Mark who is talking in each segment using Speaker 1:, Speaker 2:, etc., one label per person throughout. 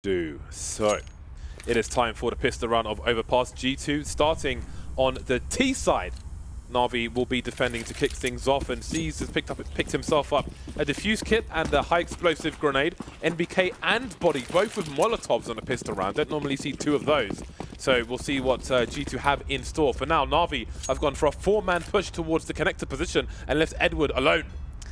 Speaker 1: do. So, it is time for the pistol run of Overpass G2, starting on the T side. Na'Vi will be defending to kick things off, and Seas has picked himself up a defuse kit and a high explosive grenade. NBK and Body, both with Molotovs on a pistol round. Don't normally see two of those. So we'll see what G2 have in store. For now, Na'Vi have gone for a four-man push towards the connector position and left Edward alone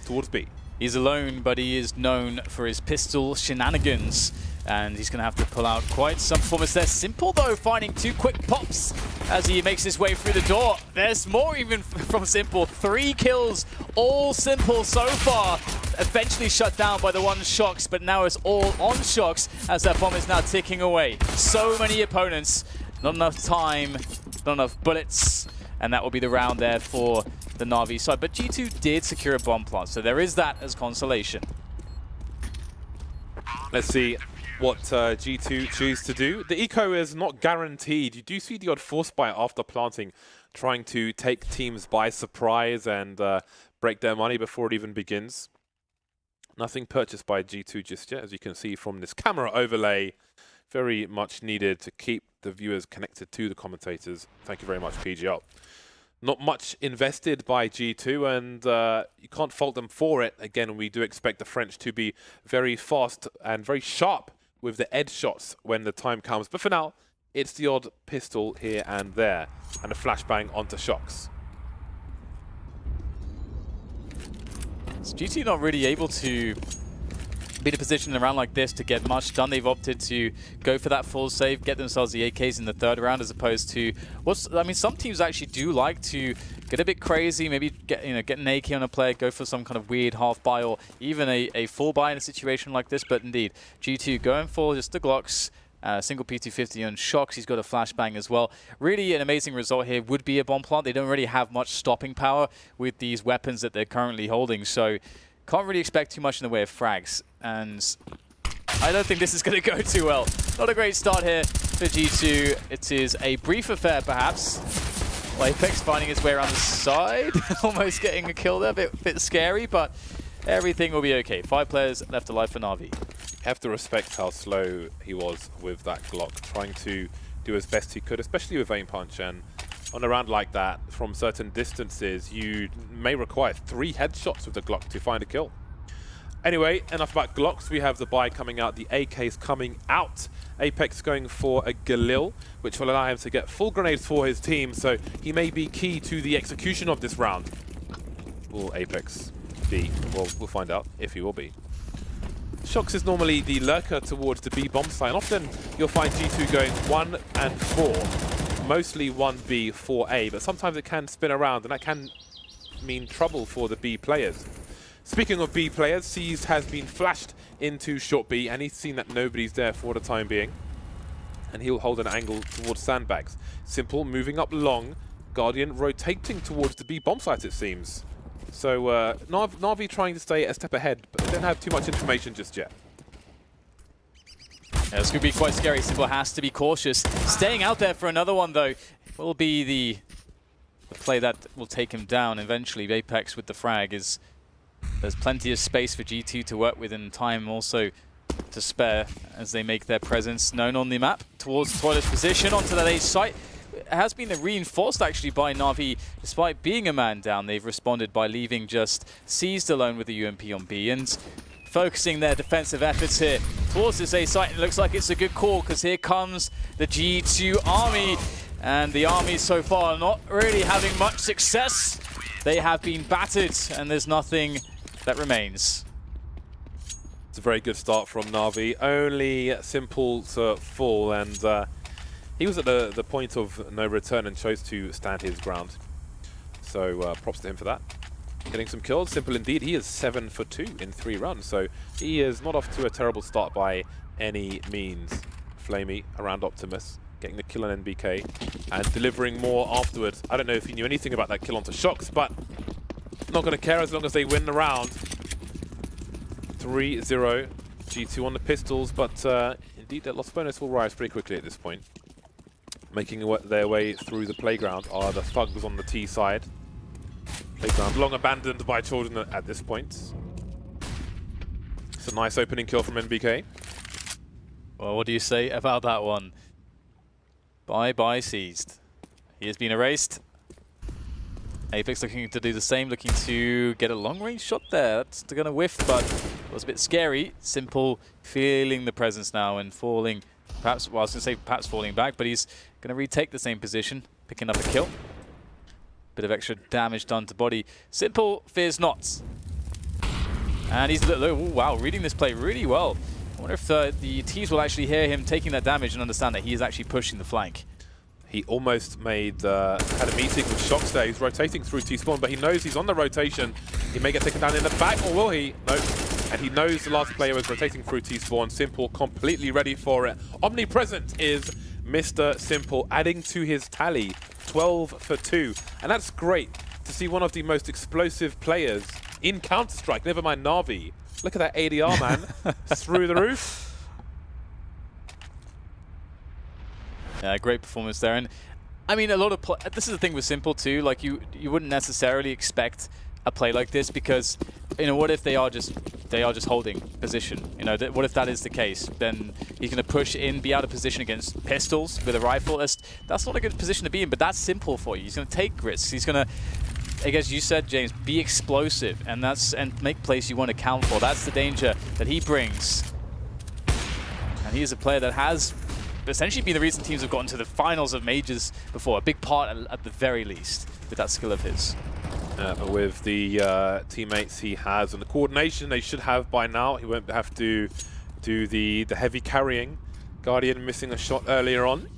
Speaker 1: towards B.
Speaker 2: He's alone, but he is known for his pistol shenanigans. And he's going to have to pull out quite some performance there. Simple, though, finding two quick pops as he makes his way through the door. There's more even from Simple. 3 kills, all Simple so far. Eventually shut down by the one Shox, but now it's all on Shox as that bomb is now ticking away. So many opponents, not enough time, not enough bullets. And that will be the round there for the Na'Vi side. But G2 did secure a bomb plant, so there is that as consolation.
Speaker 1: Let's see what G2 choose to do. The eco is not guaranteed. You do see the odd force buy after planting, trying to take teams by surprise and break their money before it even begins. Nothing purchased by G2 just yet, as you can see from this camera overlay. Very much needed to keep the viewers connected to the commentators. Thank you very much, PGL. Not much invested by G2, and you can't fault them for it. Again, we do expect the French to be very fast and very sharp with the edge shots when the time comes. But for now, it's the odd pistol here and there, and a flashbang onto Shox.
Speaker 2: So GT not really able to be in a position in a round like this to get much done. They've opted to go for that full save, get themselves the AKs in the third round, as opposed to I mean, some teams actually do like to get a bit crazy, maybe get an AK on a player, go for some kind of weird half buy or even a full buy in a situation like this. But indeed, G2 going for just the Glocks. Single P250 on Shox. He's got a flashbang as well. Really an amazing result here would be a bomb plant. They don't really have much stopping power with these weapons that they're currently holding, so can't really expect too much in the way of frags. And I don't think this is going to go too well. Not a great start here for G2. It is a brief affair, perhaps. Well, Apex finding his way around the side. Almost getting a kill there. Bit scary, but everything will be okay. 5 players left alive for Na'Vi.
Speaker 1: Have to respect how slow he was with that Glock, trying to do as best he could, especially with aim punch. And on a round like that, from certain distances, you may require 3 headshots with the Glock to find a kill. Anyway, enough about Glocks. We have the buy coming out, the AKs coming out. Apex going for a Galil, which will allow him to get full grenades for his team, so he may be key to the execution of this round. Will Apex be? Well, we'll find out if he will be. Shox is normally the lurker towards the B bomb site. Often you'll find G2 going 1 and 4, mostly 1B, 4A, but sometimes it can spin around, and that can mean trouble for the B players. Speaking of B players, Seas has been flashed into short B, and he's seen that nobody's there for the time being, and he'll hold an angle towards sandbags. Simple moving up long, Guardian rotating towards the B bomb site, it seems. So Na'Vi trying to stay a step ahead, but they don't have too much information just yet.
Speaker 2: Yeah, this could be quite scary. Simple has to be cautious. Staying out there for another one, though, will be the play that will take him down eventually. Apex with the frag is... There's plenty of space for G2 to work with, and time also to spare as they make their presence known on the map towards Toilet's position onto that A site. It has been reinforced actually by Na'Vi. Despite being a man down, they've responded by leaving just Seized alone with the UMP on B and focusing their defensive efforts here towards this A site. And it looks like it's a good call, because here comes the G2 army, and the army so far not really having much success. They have been battered, and there's nothing that remains.
Speaker 1: It's a very good start from Na'Vi. Only Simple to fall, and he was at the point of no return and chose to stand his ground. So props to him for that. Getting some kills. Simple indeed. He is 7 for 2 in 3 runs, so he is not off to a terrible start by any means. Flamey around Optimus, getting the kill on NBK and delivering more afterwards. I don't know if he knew anything about that kill onto Shox, but not going to care as long as they win the round. 3-0, G2 on the pistols, but indeed that loss bonus will rise pretty quickly at this point. Making their way through the playground are the thugs on the T side. Playground long abandoned by children at this point. It's a nice opening kill from NBK.
Speaker 2: Well, what do you say about that one? Bye-bye Seized. He has been erased. Apex looking to do the same, looking to get a long-range shot there. That's going to whiff, but it was a bit scary. Simple feeling the presence now and falling, perhaps, well, I was going to say perhaps falling back, but he's going to retake the same position, picking up a kill. Bit of extra damage done to body. Simple fears not. And he's, oh, wow, reading this play really well. I wonder if the Ts will actually hear him taking that damage and understand that he is actually pushing the flank.
Speaker 1: He almost had a meeting with Shox there. He's rotating through T-spawn, but he knows he's on the rotation. He may get taken down in the back, or will he? No. And he knows the last player is rotating through T-spawn. Simple, completely ready for it. Omnipresent is Mr. Simple, adding to his tally, 12 for 2. And that's great to see one of the most explosive players in Counter-Strike, never mind Na'Vi. Look at that ADR, man, through the roof.
Speaker 2: Yeah, great performance there. And I mean, a lot of this is the thing with Simple too. Like you wouldn't necessarily expect a play like this because, you know, what if they are just holding position? You know, what if that is the case? Then he's going to push in, be out of position against pistols with a rifle. That's not a good position to be in. But that's Simple for you. He's going to take risks. He's going to, I guess you said, James, be explosive and make plays you want to count for. That's the danger that he brings. And he is a player that has essentially been the reason teams have gotten to the finals of majors before, a big part at the very least, with that skill of his.
Speaker 1: With the teammates he has and the coordination they should have by now, he won't have to do the heavy carrying. Guardian missing a shot earlier on.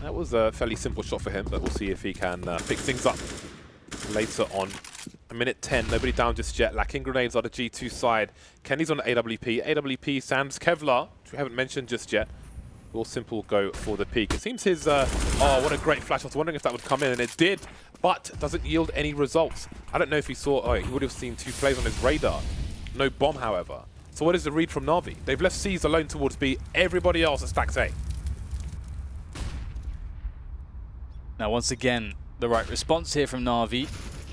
Speaker 1: That was a fairly simple shot for him, but we'll see if he can pick things up later on. A minute 10, nobody down just yet. Lacking grenades on the G2 side. Kenny's on the AWP. AWP Sans Kevlar, which we haven't mentioned just yet. Will Simple go for the peak? It seems his, oh, what a great flash. I was wondering if that would come in, and it did, but doesn't yield any results. I don't know if he saw, oh, he would have seen 2 plays on his radar. No bomb, however. So what is the read from Na'Vi? They've left C's alone towards B. Everybody else is stacks A.
Speaker 2: Now, once again, the right response here from Na'Vi.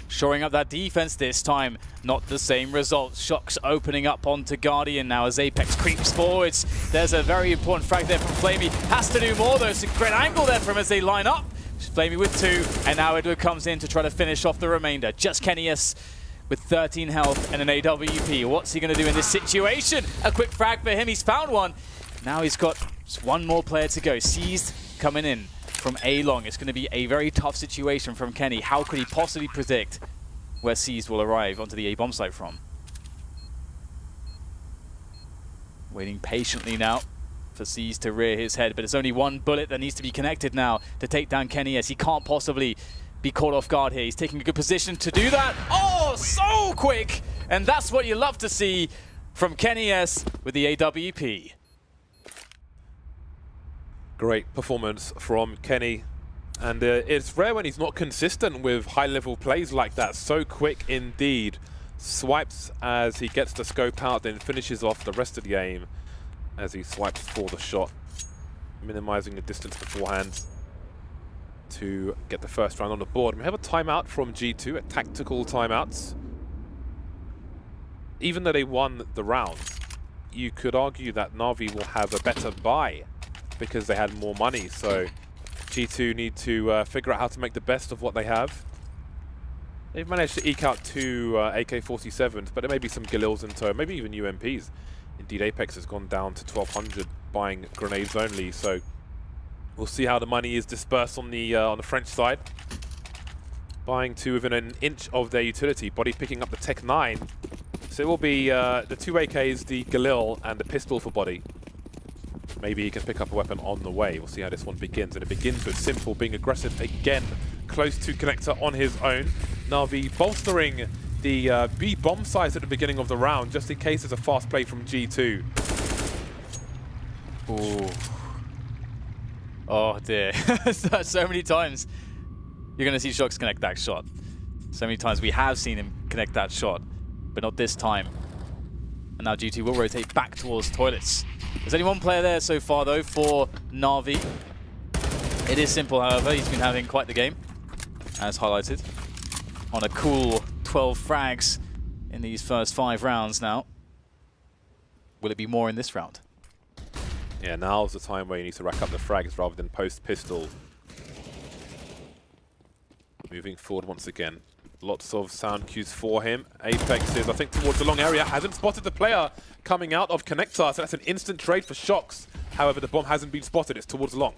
Speaker 2: Shoring up that defense this time. Not the same results. Shox opening up onto Guardian now as Apex creeps forwards. There's a very important frag there from Flamey. Has to do more though. It's a great angle there from as they line up. Flamey with 2, and now Edward comes in to try to finish off the remainder. Just Kennyus with 13 health and an AWP. What's he going to do in this situation? A quick frag for him. He's found one. Now he's got just one more player to go. Seized coming in from A-Long. It's going to be a very tough situation from Kenny. How could he possibly predict where Seized will arrive onto the A-bomb site from? Waiting patiently now for Seized to rear his head, but it's only one bullet that needs to be connected now to take down Kenny, as he can't possibly be caught off guard here. He's taking a good position to do that. Oh, so quick! And that's what you love to see from Kenny S with the AWP.
Speaker 1: Great performance from Kenny, and it's rare when he's not consistent with high-level plays like that. So quick indeed. Swipes as he gets the scope out, then finishes off the rest of the game as he swipes for the shot, minimizing the distance beforehand to get the first round on the board. We have a timeout from G2, a tactical timeout. Even though they won the round, you could argue that Na'Vi will have a better buy because they had more money. So G2 need to figure out how to make the best of what they have. They've managed to eke out 2 AK-47s, but there may be some Galils in tow, maybe even UMPs. Indeed, Apex has gone down to 1,200, buying grenades only. So we'll see how the money is dispersed on the French side. Buying 2 within an inch of their utility. Body picking up the Tech 9. So it will be the 2 AKs, the Galil, and the pistol for Body. Maybe he can pick up a weapon on the way. We'll see how this one begins. And it begins with Simple being aggressive again, close to Connector on his own. Na'Vi bolstering the B bomb size at the beginning of the round, just in case there's a fast play from G2.
Speaker 2: Ooh. Oh dear. So many times you're going to see Shox connect that shot. So many times we have seen him connect that shot, but not this time. And now G2 will rotate back towards toilets. There's only one player there so far, though, for Na'Vi. It is Simple, however. He's been having quite the game, as highlighted, on a cool 12 frags in these first 5 rounds now. Will it be more in this round?
Speaker 1: Yeah, now's the time where you need to rack up the frags rather than post-pistol. Moving forward once again. Lots of sound cues for him. Apex is, I think, towards the long area. Hasn't spotted the player coming out of Connector, so that's an instant trade for Shocks. However, the bomb hasn't been spotted. It's towards the long.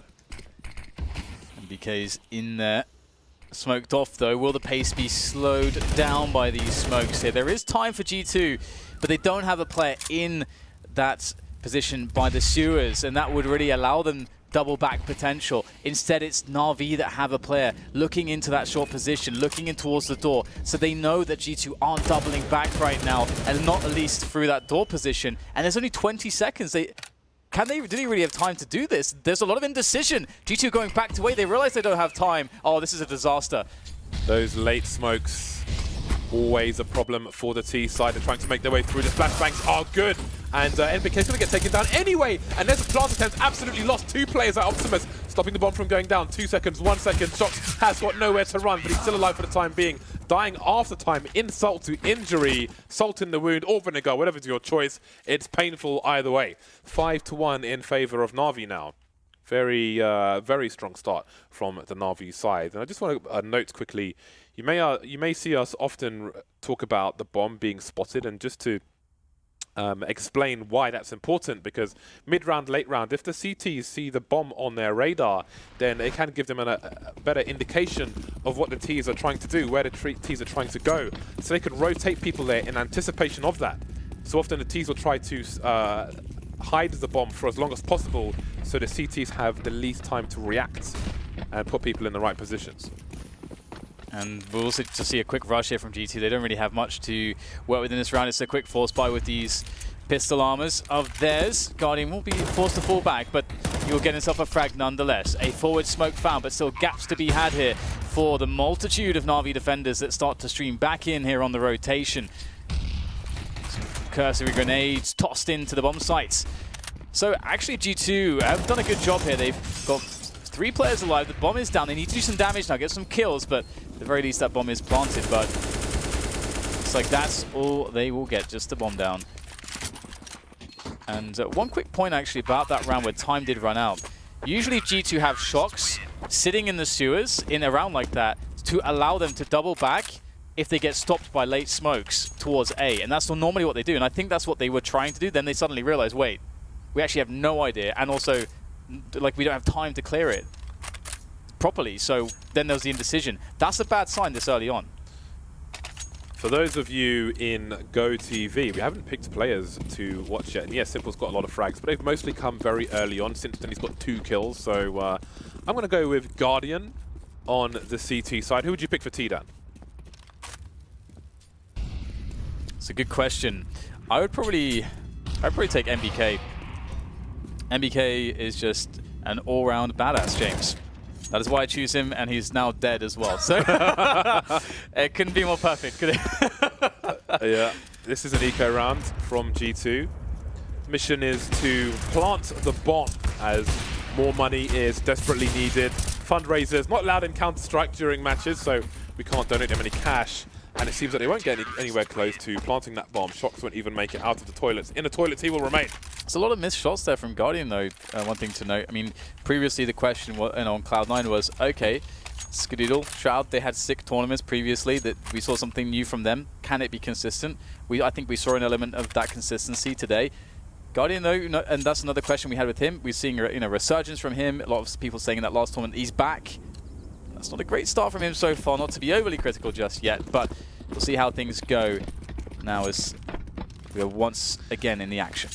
Speaker 2: MBK's in there. Smoked off, though. Will the pace be slowed down by these smokes here? There is time for G2, but they don't have a player in that position by the sewers, and that would really allow them double back potential. Instead, it's Na'Vi that have a player looking into that short position, looking in towards the door, so they know that G2 aren't doubling back right now, and not at least through that door position. And there's only 20 seconds. Do they really have time to do this? There's a lot of indecision. G2 going back to A. They realize they don't have time. Oh, this is a disaster.
Speaker 1: Those late smokes, always a problem for the T side. They're trying to make their way through. The flashbangs are good. And NBK's going to get taken down anyway. And there's a plant attempt. Absolutely lost 2 players at Optimus, stopping the bomb from going down. 2 seconds, 1 second. Shocks has got nowhere to run, but he's still alive for the time being. Dying after time, insult to injury, salt in the wound, or vinegar, whatever's your choice. It's painful either way. 5-1 in favor of Na'Vi now. Very, very strong start from the Na'Vi side. And I just want to note quickly, you may see us often talk about the bomb being spotted, and just to explain why that's important, because mid-round, late round, if the CTs see the bomb on their radar, then it can give them a better indication of what the Ts are trying to do, where the Ts are trying to go, so they can rotate people there in anticipation of that. So often the Ts will try to hide the bomb for as long as possible, so the CTs have the least time to react and put people in the right positions.
Speaker 2: And we'll also just see a quick rush here from G2. They don't really have much to work with in this round. It's a quick force buy with these pistol armors of theirs. Guardian will be forced to fall back, but he'll get himself a frag nonetheless. A forward smoke found, but still gaps to be had here for the multitude of Na'Vi defenders that start to stream back in here on the rotation. Some cursory grenades tossed into the bomb sites. So actually G2 have done a good job here. They've got 3 players alive. The bomb is down. They need to do some damage now, get some kills, but at the very least that bomb is planted. But it's like that's all they will get, just the bomb down. And one quick point actually about that round where time did run out. Usually G2 have Shocks sitting in the sewers in a round like that to allow them to double back if they get stopped by late smokes towards A. And that's normally what they do. And I think that's what they were trying to do. Then they suddenly realized, wait, we actually have no idea. And also, like, we don't have time to clear it properly. So then there was the indecision. That's a bad sign this early on.
Speaker 1: For those of you in Go TV, we haven't picked players to watch yet. And yes, Simple's got a lot of frags, but they've mostly come very early on. Simpson, he's got 2 kills. So I'm going to go with Guardian on the CT side. Who would you pick for T-Dan?
Speaker 2: It's a good question. I'd probably take MBK. MBK is just an all-round badass, James. That is why I choose him, and he's now dead as well. So it couldn't be more perfect, could it?
Speaker 1: Yeah, this is an eco round from G2. Mission is to plant the bomb as more money is desperately needed. Fundraisers not allowed in Counter-Strike during matches, so we can't donate them any cash. And it seems that they won't get anywhere close to planting that bomb. Shocks won't even make it out of the toilets. In the toilets, he will remain.
Speaker 2: There's a lot of missed shots there from Guardian, though. One thing to note. I mean, previously the question on Cloud9 was, okay, Skadoodle, Shroud, they had sick tournaments previously that we saw something new from them. Can it be consistent? I think we saw an element of that consistency today. Guardian, though, and that's another question we had with him. We're seeing a resurgence from him. A lot of people saying in that last tournament he's back. That's not a great start from him so far, not to be overly critical just yet, but we'll see how things go now as we are once again in the action.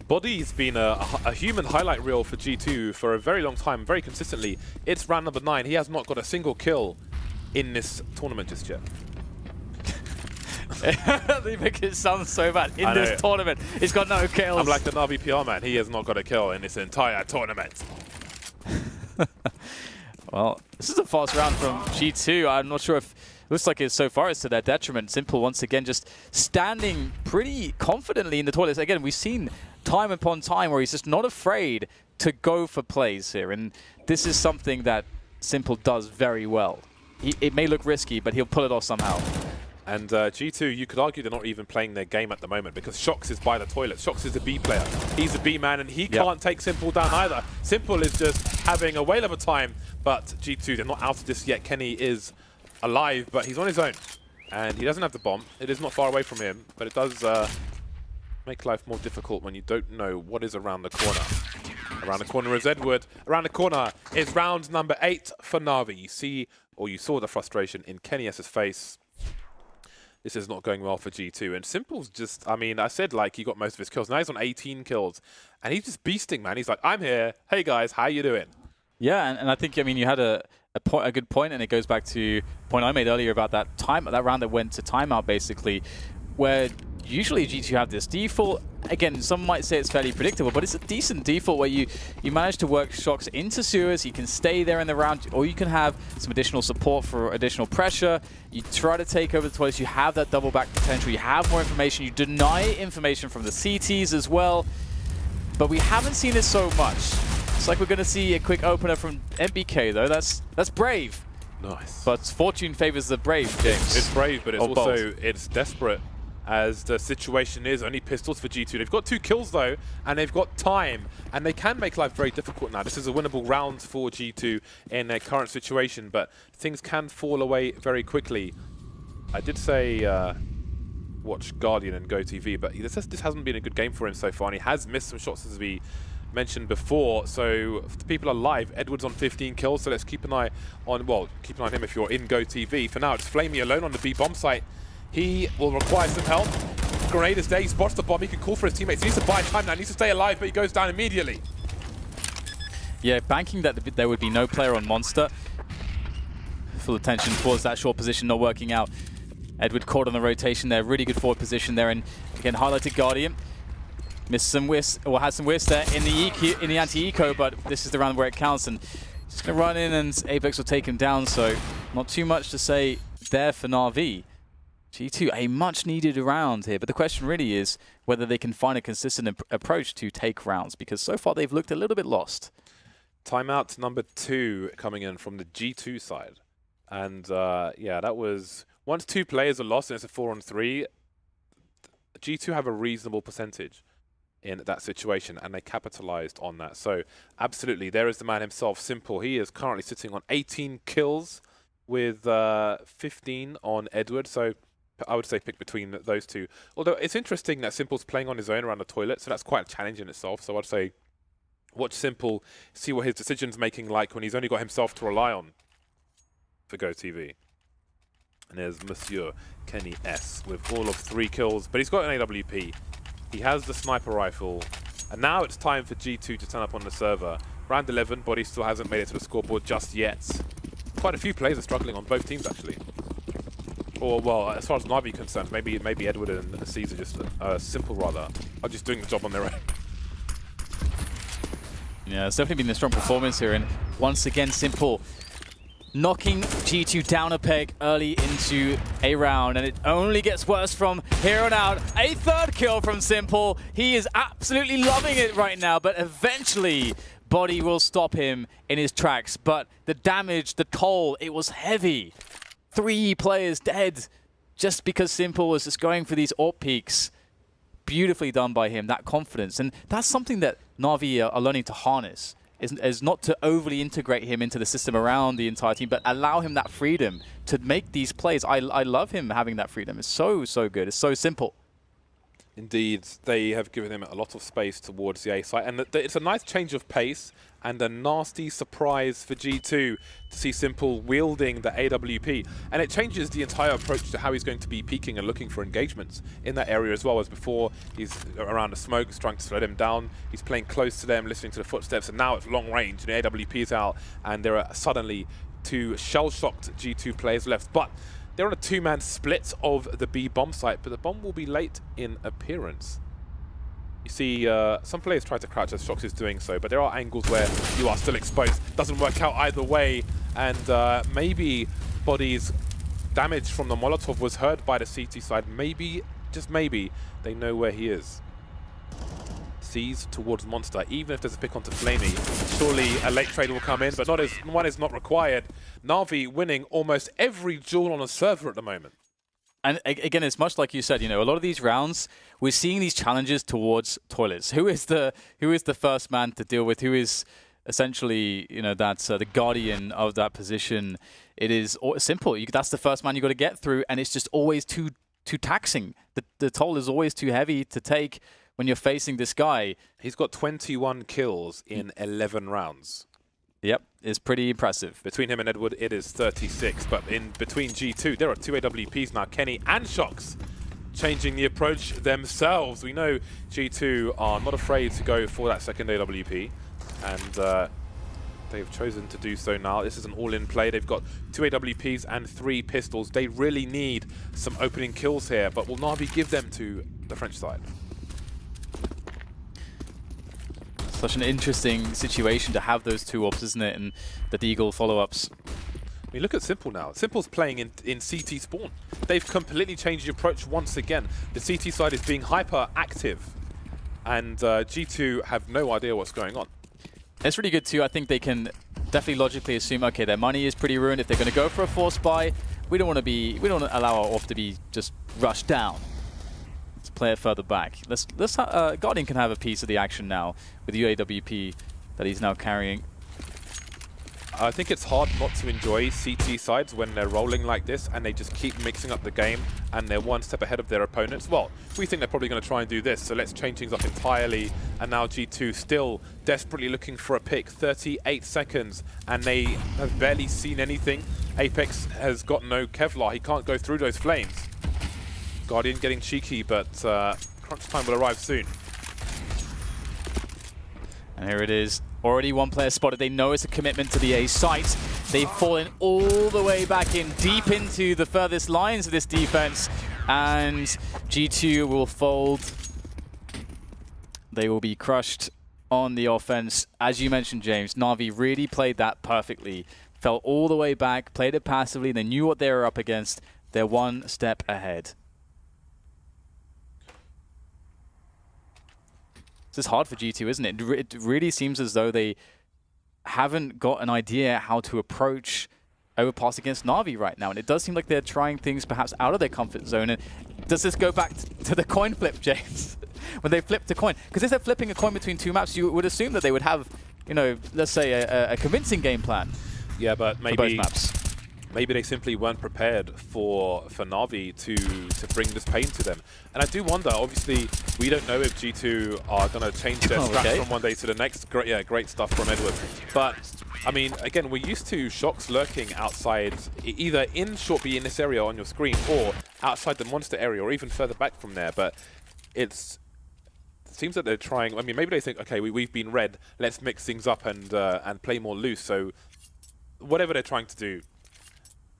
Speaker 1: Body's been a human highlight reel for G2 for a very long time, very consistently. It's round number 9. He has not got a single kill in this tournament just yet.
Speaker 2: They make it sound so bad. In this tournament, he's got no kills.
Speaker 1: I'm like the Na'Vi PR man. He has not got a kill in this entire tournament.
Speaker 2: Well, this is a fast round from G2. I'm not sure if... Looks like so far it's to their detriment. Simple, once again, just standing pretty confidently in the toilets. Again, we've seen time upon time where he's just not afraid to go for plays here. And this is something that Simple does very well. It may look risky, but he'll pull it off somehow.
Speaker 1: And G2, you could argue they're not even playing their game at the moment because Shox is by the toilet. Shox is the B player. He's a B man and he can't take Simple down either. Simple is just having a whale of a time, but G2, they're not out of this yet. Kenny is alive, but he's on his own. And he doesn't have the bomb. It is not far away from him, but it does make life more difficult when you don't know what is around the corner. Around the corner is Edward. Around the corner is round number 8 for Na'Vi. You see, or you saw the frustration in Kenny S's face. This is not going well for G2. And Simple's just, I mean, I said like he got most of his kills. Now he's on 18 kills. And he's just beasting, man. He's like, I'm here. Hey guys, how you doing?
Speaker 2: Yeah, and I think, I mean, you had a good point, and it goes back to the point I made earlier about that round that went to timeout, basically, where usually G2 have this default. Again, some might say it's fairly predictable, but it's a decent default where you manage to work Shox into sewers, you can stay there in the round, or you can have some additional support for additional pressure. You try to take over the toilets, you have that double back potential, you have more information, you deny information from the CTs as well. But we haven't seen it so much. It's like we're going to see a quick opener from MBK, though. That's brave.
Speaker 1: Nice.
Speaker 2: But fortune favors the brave, James.
Speaker 1: It's brave, but it's
Speaker 2: Or
Speaker 1: also
Speaker 2: bold.
Speaker 1: it's desperate as the situation is. Only pistols for G2. They've got 2 kills, though, and they've got time, and they can make life very difficult now. This is a winnable round for G2 in their current situation, but things can fall away very quickly. I did say watch Guardian and GoTV, but this hasn't been a good game for him so far, and he has missed some shots as we mentioned before. So if the people are live, Edward's on 15 kills, so let's keep an eye on, well, keep an eye on him if you're in GoTV. For now, it's Flamey alone on the B bomb site. He will require some help. Grenade is there, he spots the bomb, he can call for his teammates. He needs to buy time now, he needs to stay alive, but he goes down immediately.
Speaker 2: Yeah, banking that there would be no player on Monster. Full attention towards that short position not working out. Edward caught on the rotation there, really good forward position there, and again highlighted Guardian. Missed some whist, or had some whist there in the anti-eco, but this is the round where it counts, and just gonna run in and Apex will take him down, so not too much to say there for Na'Vi. G2, a much needed round here, but the question really is whether they can find a consistent approach to take rounds, because so far they've looked a little bit lost.
Speaker 1: Timeout number 2 coming in from the G2 side. And yeah, that was, once 2 players are lost and it's a 4-on-3, G2 have a reasonable percentage in that situation, and they capitalized on that. So absolutely, there is the man himself, Simple. He is currently sitting on 18 kills with 15 on Edward. So I would say pick between those two. Although it's interesting that Simple's playing on his own around the toilet, so that's quite a challenge in itself. So I'd say watch Simple, see what his decision's making like when he's only got himself to rely on for GoTV. And there's Monsieur Kenny S with all of 3 kills, but he's got an AWP. He has the sniper rifle, and now it's time for G2 to turn up on the server. Round 11, but he still hasn't made it to the scoreboard just yet. Quite a few players are struggling on both teams, actually. Or, well, as far as Na'Vi concerned, maybe Edward and Caesar just, Simple rather, are just doing the job on their own.
Speaker 2: Yeah, it's definitely been a strong performance here, and once again, Simple knocking G2 down a peg early into a round, and it only gets worse from here on out. A 3rd kill from Simple. He is absolutely loving it right now, but eventually Body will stop him in his tracks. But the damage, the toll, it was heavy. 3 players dead just because Simple was just going for these AWP peaks. Beautifully done by him, that confidence. And that's something that Na'Vi are learning to harness. Is not to overly integrate him into the system around the entire team, but allow him that freedom to make these plays. I love him having that freedom. It's so good. It's so simple.
Speaker 1: Indeed, they have given him a lot of space towards the A site, and it's a nice change of pace and a nasty surprise for G2 to see Simple wielding the AWP. And it changes the entire approach to how he's going to be peeking and looking for engagements in that area as well. As before, he's around the smoke, trying to slow them down. He's playing close to them, listening to the footsteps, and now it's long range, and the AWP is out, and there are suddenly 2 shell-shocked G2 players left. But they're on a 2-man split of the B bomb site, but the bomb will be late in appearance. You see, some players try to crouch as Shox is doing so, but there are angles where you are still exposed. Doesn't work out either way, and maybe Body's damage from the Molotov was heard by the CT side. Maybe, just maybe, they know where he is. Sees towards Monster, even if there's a pick onto Flamey. Surely a late trade will come in, but one is not required. Na'Vi winning almost every duel on a server at the moment.
Speaker 2: And again, it's much like you said, a lot of these rounds, we're seeing these challenges towards toilets. Who is the first man to deal with? Who is essentially, that's the guardian of that position? It is simple. That's the first man you got to get through, and it's just always too taxing. The toll is always too heavy to take when you're facing this guy.
Speaker 1: He's got 21 kills in 11 rounds.
Speaker 2: Yep, it's pretty impressive.
Speaker 1: Between him and Edward, it is 36. But in between G2, there are 2 AWPs now. Kenny and Shox changing the approach themselves. We know G2 are not afraid to go for that second AWP. And they've chosen to do so now. This is an all-in play. They've got 2 AWPs and 3 pistols. They really need some opening kills here. But will Na'Vi give them to the French side?
Speaker 2: Such an interesting situation to have those 2 ops, isn't it? And the Deagle follow-ups.
Speaker 1: I mean, look at Simple now. Simple's playing in CT spawn. They've completely changed the approach once again. The CT side is being hyper active, and G2 have no idea what's going on.
Speaker 2: It's really good too. I think they can definitely logically assume, okay, their money is pretty ruined. If they're going to go for a force buy, we don't want to allow our off to be just rushed down. Let's play it further back. Guardian can have a piece of the action now with the UAWP that he's now carrying.
Speaker 1: I think it's hard not to enjoy CT sides when they're rolling like this and they just keep mixing up the game and they're one step ahead of their opponents. Well, we think they're probably going to try and do this, so let's change things up entirely. And now G2 still desperately looking for a pick. 38 seconds, and they have barely seen anything. Apex has got no Kevlar. He can't go through those flames. Guardian getting cheeky, but crunch time will arrive soon.
Speaker 2: And here it is. Already one player spotted. They know it's a commitment to the A site. They've fallen all the way back in, deep into the furthest lines of this defense. And G2 will fold. They will be crushed on the offense. As you mentioned, James, Na'Vi really played that perfectly. Fell all the way back, played it passively. They knew what they were up against. They're one step ahead. This is hard for G2, isn't it? It really seems as though they haven't got an idea how to approach overpass against Na'Vi right now. And it does seem like they're trying things perhaps out of their comfort zone. And does this go back to the coin flip, James? When they flipped a coin? Because if they're flipping a coin between 2 maps, you would assume that they would have, let's say a convincing game plan.
Speaker 1: Yeah, but maybe
Speaker 2: for both maps.
Speaker 1: Maybe they simply weren't prepared for Na'Vi to bring this pain to them. And I do wonder, obviously, we don't know if G2 are going to change their strats from one day to the next. Great stuff from Edward. But, I mean, again, we're used to Shox lurking outside, either in short B in this area on your screen, or outside the monster area, or even further back from there. But it seems that they're trying, I mean, maybe they think, okay, we've been red, let's mix things up and play more loose. So, whatever they're trying to do,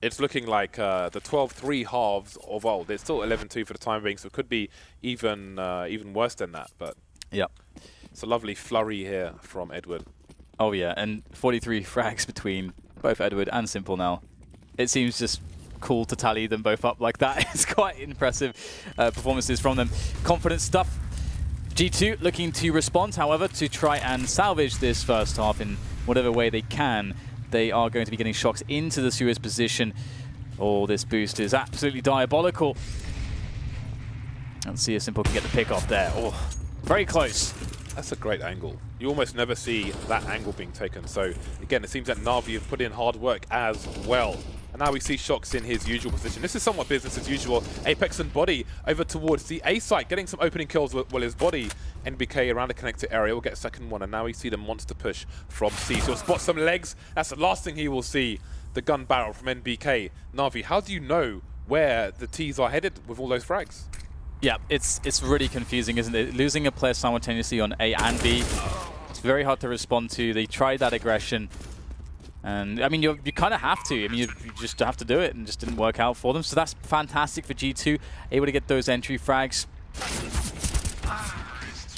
Speaker 1: it's looking like the 12-3 halves of old. It's still 11-2 for the time being, so it could be even worse than that. But
Speaker 2: yep,
Speaker 1: it's a lovely flurry here from Edward.
Speaker 2: Oh yeah, and 43 frags between both Edward and Simple now. It seems just cool to tally them both up like that. It's quite impressive performances from them. Confident stuff. G2 looking to respond, however, to try and salvage this first half in whatever way they can. They are going to be getting Shox into the Suez position. Oh, this boost is absolutely diabolical. Let's see if Simple can get the pick off there. Oh, very close.
Speaker 1: That's a great angle. You almost never see that angle being taken. So, again, it seems that Na'Vi have put in hard work as well. And now we see Shox in his usual position. This is somewhat business as usual. Apex and Body over towards the A site, getting some opening kills while his Body, NBK around the connector area, will get a second one. And now we see the monster push from C. So he'll spot some legs. That's the last thing he will see. The gun barrel from NBK. Na'Vi, how do you know where the Ts are headed with all those frags?
Speaker 2: Yeah, it's really confusing, isn't it? Losing a player simultaneously on A and B, it's very hard to respond to. They tried that aggression. And, I mean, you kind of have to. I mean, you just have to do it, and it just didn't work out for them. So that's fantastic for G2, able to get those entry frags.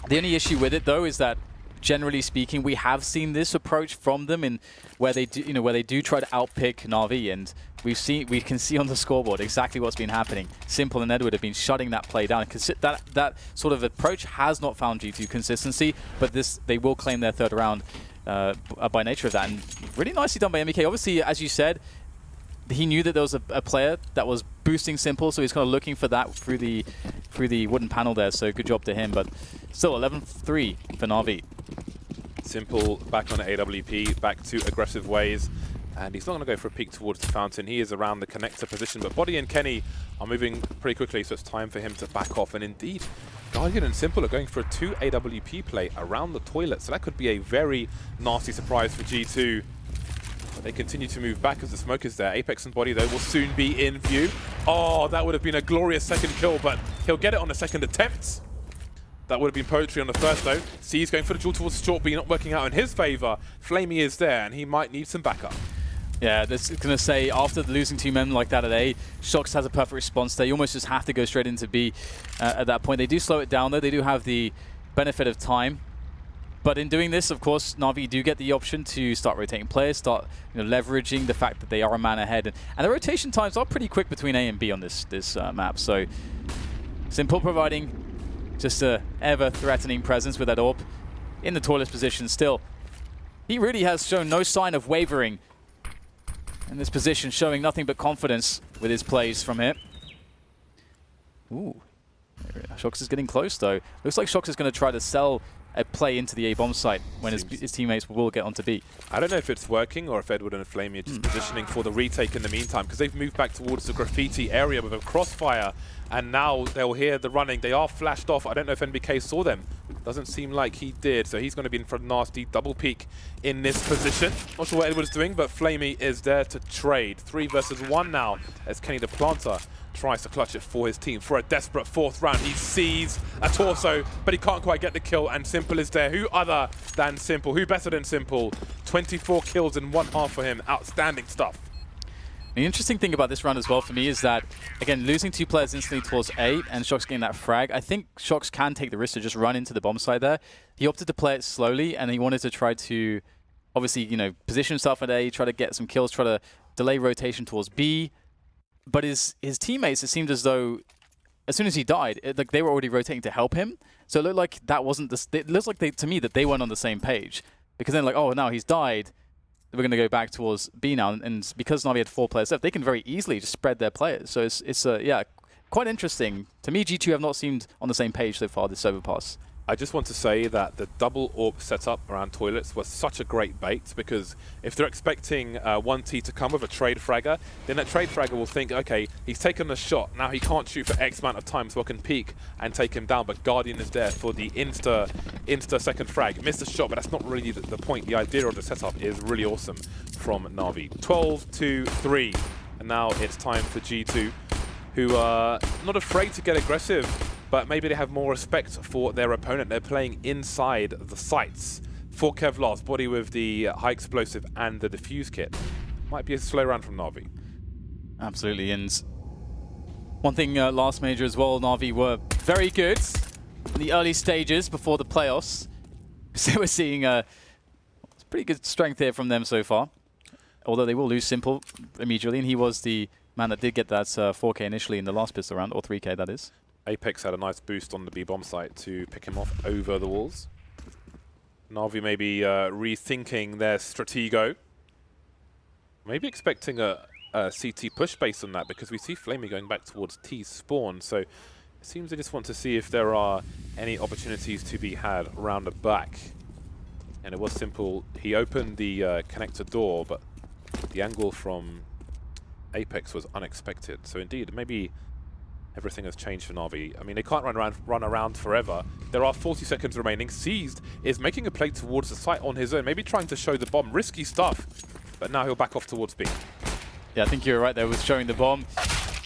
Speaker 2: The only issue with it, though, is that, generally speaking, we have seen this approach from them in where they do, where they do try to outpick Na'Vi, and we can see on the scoreboard exactly what's been happening. Simple and Edward have been shutting that play down. That sort of approach has not found G2 consistency, but they will claim their third round by nature of that. And really nicely done by MBK. Obviously, as you said, he knew that there was a player that was boosting Simple, so he's kind of looking for that through the wooden panel there. So good job to him. But still 11-3 for Na'Vi.
Speaker 1: Simple back on AWP, back to aggressive ways. And he's not going to go for a peek towards the fountain. He is around the connector position, but Body and Kenny are moving pretty quickly, so it's time for him to back off. And indeed, Guardian and Simple are going for a 2 AWP play around the toilet, so that could be a very nasty surprise for G2. But they continue to move back as the smoke is there. Apex and Body, though, will soon be in view. Oh, that would have been a glorious second kill, but he'll get it on the second attempt. That would have been poetry on the first, though. C's going for the duel towards the short B, not working out in his favor. Flamey is there, and he might need some backup.
Speaker 2: Yeah, this is going to say, after losing 2 men like that at A, Shox has a perfect response there. You almost just have to go straight into B at that point. They do slow it down, though. They do have the benefit of time. But in doing this, of course, Na'Vi do get the option to start rotating players, start leveraging the fact that they are a man ahead. And the rotation times are pretty quick between A and B on this map. So Simple providing just a ever-threatening presence with that AWP in the tallest position still. He really has shown no sign of wavering in this position, showing nothing but confidence with his plays from here. Ooh. Shox is getting close, though. Looks like Shox is going to try to sell a play into the A-bomb site when his teammates will get onto B.
Speaker 1: I don't know if it's working or if Edward and Flamey are just positioning for the retake in the meantime, because they've moved back towards the graffiti area with a crossfire, and now they'll hear the running. They are flashed off. I don't know if NBK saw them. Doesn't seem like he did, so he's going to be in for a nasty double peek in this position. Not sure what Edward's doing, but Flamey is there to trade. 3 versus 1 now as Kenny the Planter tries to clutch it for his team for a desperate 4th round. He sees a torso, but he can't quite get the kill, and Simple is there. Who other than Simple? Who better than Simple? 24 kills in 1 half for him. Outstanding stuff.
Speaker 2: The interesting thing about this round as well for me is that, again, losing 2 players instantly towards A and Shox getting that frag, I think Shox can take the risk to just run into the bomb side there. He opted to play it slowly, and he wanted to try to, obviously, position himself at A, try to get some kills, try to delay rotation towards B. But his teammates, it seemed as though as soon as he died, like they were already rotating to help him. So it looked like that wasn't it looks like to me that they weren't on the same page, because then like, oh, now he's died, we're going to go back towards B now, and because Na'Vi had 4 players left, they can very easily just spread their players. So it's yeah, quite interesting. To me, G2 have not seemed on the same page so far this overpass.
Speaker 1: I just want to say that the double AWP setup around toilets was such a great bait, because if they're expecting 1T to come with a trade fragger, then that trade fragger will think, okay, he's taken a shot, now he can't shoot for X amount of time, so I can peek and take him down, but Guardian is there for the insta second frag. Missed the shot, but that's not really the point. The idea of the setup is really awesome from Na'Vi. 12-3, and now it's time for G2, who are not afraid to get aggressive, but maybe they have more respect for their opponent. They're playing inside the sights. For Kevlar's Body with the high explosive and the defuse kit. Might be a slow round from Na'Vi.
Speaker 2: Absolutely, and one thing last major as well, Na'Vi were very good in the early stages before the playoffs. So we're seeing pretty good strength here from them so far. Although they will lose Simple immediately, and he was the man that did get that 4K initially in the last pistol round, or 3K that is.
Speaker 1: Apex had a nice boost on the B-bomb site to pick him off over the walls. Na'Vi may be rethinking their stratego. Maybe expecting a CT push based on that, because we see Flamey going back towards T spawn. So it seems they just want to see if there are any opportunities to be had around the back. And it was Simple. He opened the connector door, but the angle from Apex was unexpected. So indeed, maybe everything has changed for Na'Vi. I mean, they can't run around forever. There are 40 seconds remaining. Seized is making a play towards the site on his own, maybe trying to show the bomb. Risky stuff, but now he'll back off towards B.
Speaker 2: Yeah, I think you're right there with showing the bomb.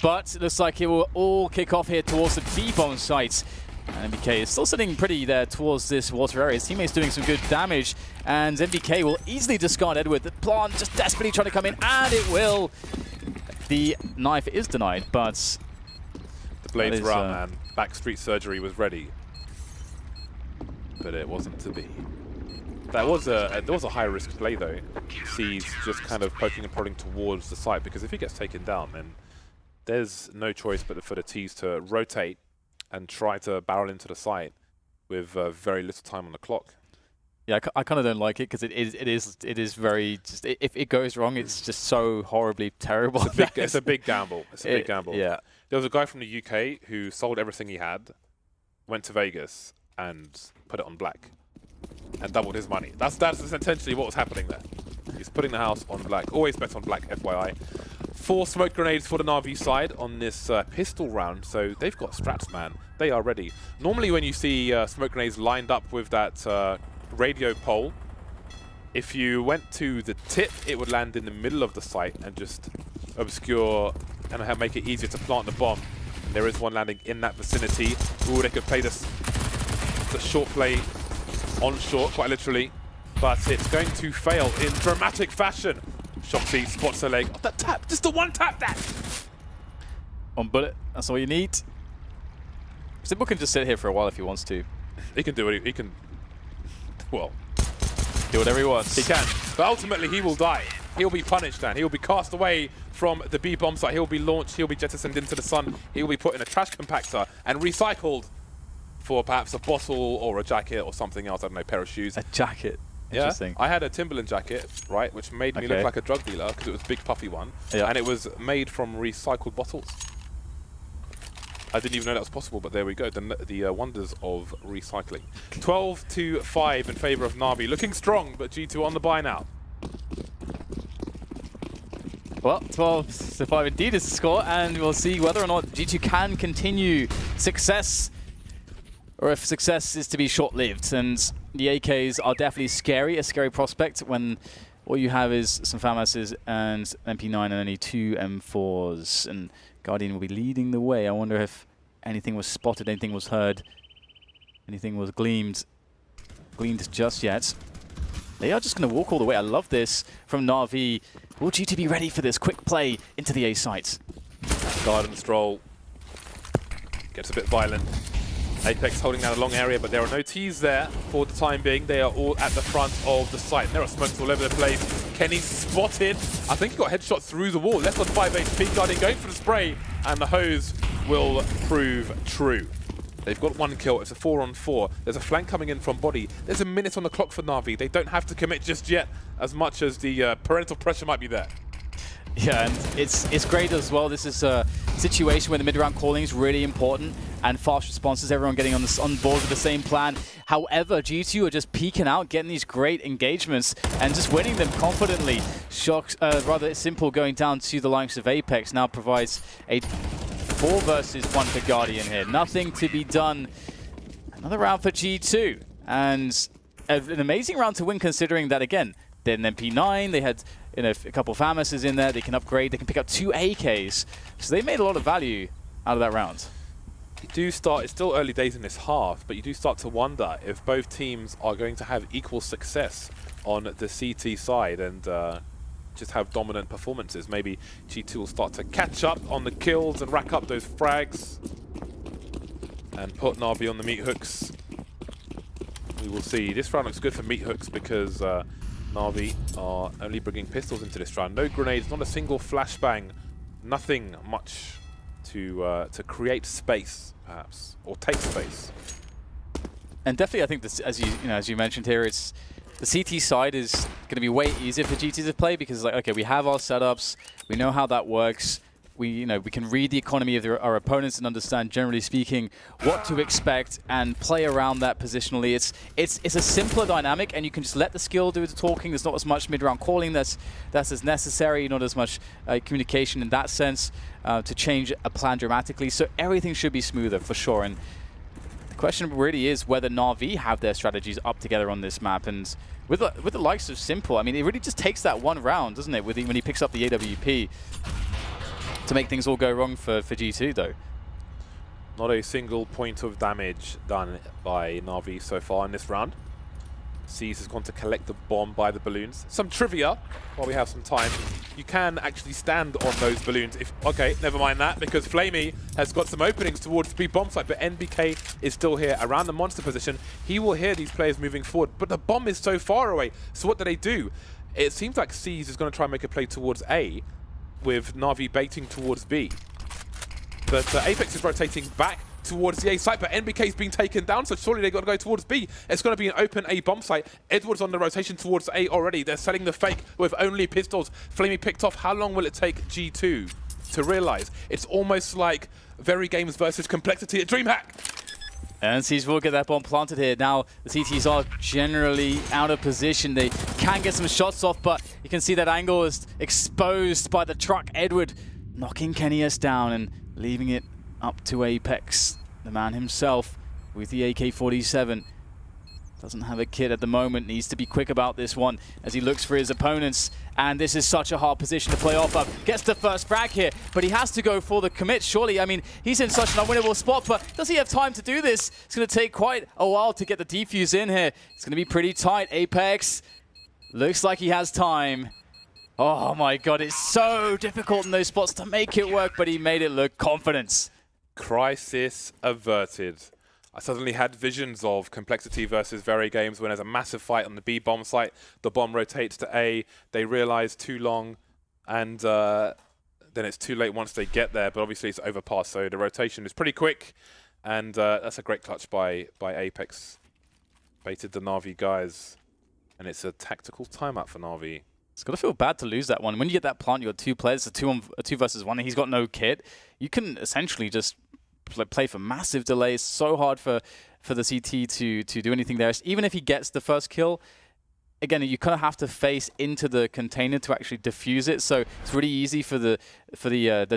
Speaker 2: But it looks like it will all kick off here towards the B-bomb site. And MBK is still sitting pretty there towards this water area. His teammate's doing some good damage, and MBK will easily discard Edward. The plant just desperately trying to come in, and it will. The knife is denied, but
Speaker 1: the blades were out, man. Backstreet surgery was ready, but it wasn't to be. There was a high-risk play though. C's just kind of poking and prodding towards the site, because if he gets taken down, then there's no choice but for the T's to rotate and try to barrel into the site with very little time on the clock.
Speaker 2: Yeah, I kind of don't like it because it is very just if it goes wrong, it's just so horribly terrible.
Speaker 1: It's a big gamble. It's a big gamble.
Speaker 2: Yeah.
Speaker 1: There was a guy from the UK who sold everything he had, went to Vegas and put it on black, and doubled his money. That's essentially what was happening there. He's putting the house on black. Always bet on black, FYI. 4 smoke grenades for the Na'Vi side on this pistol round, so they've got strats, man. They are ready. Normally when you see smoke grenades lined up with that radio pole, if you went to the tip, it would land in the middle of the site and just obscure and make it easier to plant the bomb. And there is one landing in that vicinity. Ooh, they could play the short play on short, quite literally. But it's going to fail in dramatic fashion. Shoxy spots her leg. Oh, that tap, just the one tap that!
Speaker 2: On bullet, that's all you need. Simple can just sit here for a while if he wants to.
Speaker 1: He can do it, he can, well,
Speaker 2: do whatever he wants.
Speaker 1: He can, but ultimately he will die. He'll be punished, and he'll be cast away from the B bomb site. He'll be launched, he'll be jettisoned into the sun. He'll be put in a trash compactor and recycled for perhaps a bottle or a jacket or something else. I don't know, pair of shoes.
Speaker 2: A jacket.
Speaker 1: Yeah,
Speaker 2: interesting.
Speaker 1: I had a Timberland jacket, right, which made me look like a drug dealer because it was a big puffy one, and it was made from recycled bottles. I didn't even know that was possible, but there we go. The wonders of recycling. 12-5 in favour of Na'Vi. Looking strong, but G2 on the buy now.
Speaker 2: Well, 12-5 indeed is the score, and we'll see whether or not G2 can continue success, or if success is to be short-lived. And the AKs are definitely scary, a scary prospect when all you have is some FAMASs and MP9 and only 2 M4s. And Guardian will be leading the way. I wonder if anything was spotted, anything was heard, anything was gleamed just yet. They are just going to walk all the way. I love this from Na'Vi. Will G2 be ready for this quick play into the A site?
Speaker 1: Garden stroll gets a bit violent. Apex holding down a long area, but there are no Ts there for the time being. They are all at the front of the site. There are smokes all over the place. Kenny spotted. I think he got headshot through the wall. Left on 5 HP. Guardian going for the spray, and the hose will prove true. They've got 1 kill. It's a 4-on-4. There's a flank coming in from body. There's a minute on the clock for Na'Vi. They don't have to commit just yet, as much as the parental pressure might be there.
Speaker 2: Yeah, and it's great as well. This is a situation where the mid-round calling is really important and fast responses, everyone getting on board with the same plan. However, G2 are just peeking out, getting these great engagements and just winning them confidently. Rather simple going down to the likes of Apex now provides a 4 versus 1 for Guardian here. Nothing to be done. Another round for G2. And an amazing round to win considering that, again, they're an MP9, they had a couple of FAMASs in there, they can upgrade, they can pick up 2 AKs. So they made a lot of value out of that round.
Speaker 1: You do start, it's still early days in this half, but you do start to wonder if both teams are going to have equal success on the CT side and just have dominant performances. Maybe G2 will start to catch up on the kills and rack up those frags and put Na'Vi on the meat hooks. We will see. This round looks good for meat hooks because Na'Vi are only bringing pistols into this round. No grenades, not a single flashbang, nothing much to create space, perhaps, or take space.
Speaker 2: And definitely, I think this, as you mentioned here, it's the CT side is going to be way easier for G2 to play because, like, okay, we have our setups, we know how that works. We can read the economy of our opponents and understand, generally speaking, what to expect and play around that positionally. It's a simpler dynamic, and you can just let the skill do the talking. There's not as much mid-round calling that's as necessary, not as much communication in that sense to change a plan dramatically. So everything should be smoother for sure. And the question really is whether Na'Vi have their strategies up together on this map. And with the likes of Simple, I mean, it really just takes that one round, doesn't it, when he picks up the AWP. To make things all go wrong for G2, though.
Speaker 1: Not a single point of damage done by Na'Vi so far in this round. Seas has gone to collect the bomb by the balloons. Some trivia, while we have some time. You can actually stand on those balloons. Okay, never mind that, because Flamey has got some openings towards the B bomb site, but NBK is still here around the monster position. He will hear these players moving forward, but the bomb is so far away. So what do? It seems like Seas is going to try and make a play towards A, with Na'Vi baiting towards B. But Apex is rotating back towards the A site, but NBK's been taken down, so surely they've got to go towards B. It's going to be an open A bomb site. Edwards on the rotation towards A already. They're selling the fake with only pistols. Flamey picked off. How long will it take G2 to realize? It's almost like Very Games versus Complexity at DreamHack.
Speaker 2: And Siege will get that bomb planted here. Now, the CTs are generally out of position. They can get some shots off, but you can see that angle is exposed by the truck. Edward knocking Kennyus down and leaving it up to Apex. The man himself with the AK-47. Doesn't have a kit at the moment, needs to be quick about this one as he looks for his opponents. And this is such a hard position to play off of. Gets the first frag here, but he has to go for the commit, surely. I mean, he's in such an unwinnable spot, but does he have time to do this? It's going to take quite a while to get the defuse in here. It's going to be pretty tight. Apex looks like he has time. Oh my god, it's so difficult in those spots to make it work, but he made it look confidence.
Speaker 1: Crisis averted. I suddenly had visions of Complexity versus Very Games when there's a massive fight on the B bomb site. The bomb rotates to A. They realize too long, and then it's too late once they get there. But obviously it's overpass, so the rotation is pretty quick, and that's a great clutch by Apex. Baited the Na'Vi guys, and it's a tactical timeout for Na'Vi.
Speaker 2: It's got to feel bad to lose that one. When you get that plant, you got two players, a two versus one, and he's got no kit. You can essentially just play for massive delays. So hard for the CT to do anything there. Even if he gets the first kill, again, you kind of have to face into the container to actually defuse it. So it's really easy for the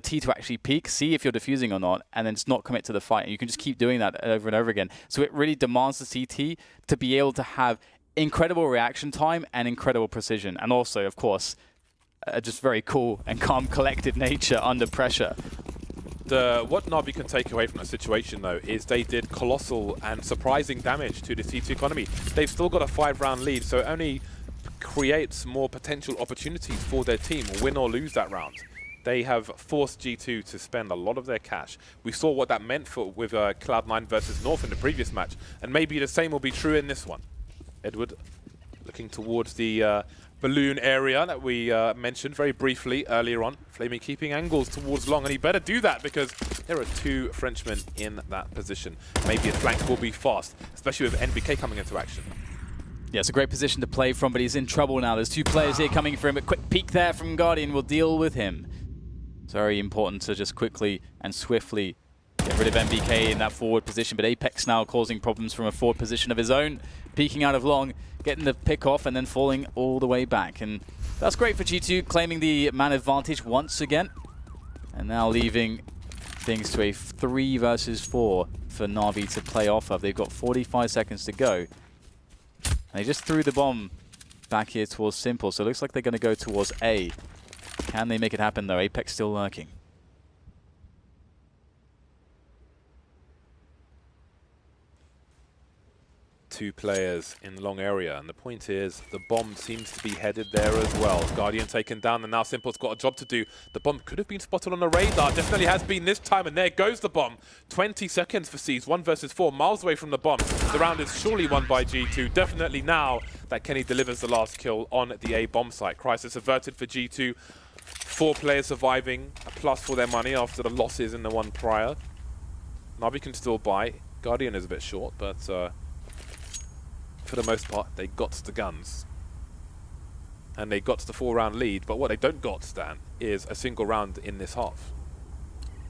Speaker 2: T to actually peek, see if you're defusing or not, and then just not commit to the fight. And you can just keep doing that over and over again. So it really demands the CT to be able to have incredible reaction time and incredible precision, and also, of course, just very cool and calm, collected nature under pressure.
Speaker 1: What Na'Vi can take away from that situation, though, is they did colossal and surprising damage to the C2 economy. They've still got a 5-round lead, so it only creates more potential opportunities for their team, win or lose that round. They have forced G2 to spend a lot of their cash. We saw what that meant with Cloud9 versus North in the previous match, and maybe the same will be true in this one. Edward looking towards the balloon area that we mentioned very briefly earlier on. Flamey keeping angles towards long, and he better do that because there are two Frenchmen in that position. Maybe a flank will be fast, especially with NBK coming into action.
Speaker 2: Yeah, it's a great position to play from, but he's in trouble now. There's two players here coming for him. A quick peek there from Guardian will deal with him. It's very important to just quickly and swiftly get rid of NBK in that forward position, but Apex now causing problems from a forward position of his own, peeking out of long, getting the pick off and then falling all the way back. And that's great for G2, claiming the man advantage once again, and now leaving things to a 3 versus 4 for Na'Vi to play off of. They've got 45 seconds to go. And they just threw the bomb back here towards Simple, so it looks like they're going to go towards A. Can they make it happen though? Apex still lurking.
Speaker 1: Two players in the long area, and the point is the bomb seems to be headed there as well. Guardian taken down, and now Simple's got a job to do. The bomb could have been spotted on the radar, definitely has been this time, and there goes the bomb. 20 seconds for C's, 1 versus 4, miles away from the bomb. The round is surely won by G2, definitely now that Kenny delivers the last kill on the A bomb site. Crisis averted for G2, 4 players surviving, a plus for their money after the losses in the one prior. Na'Vi can still buy. Guardian is a bit short, but for the most part, they got the guns. And they got the 4-round lead, but what they don't got, Stan, is a single round in this half.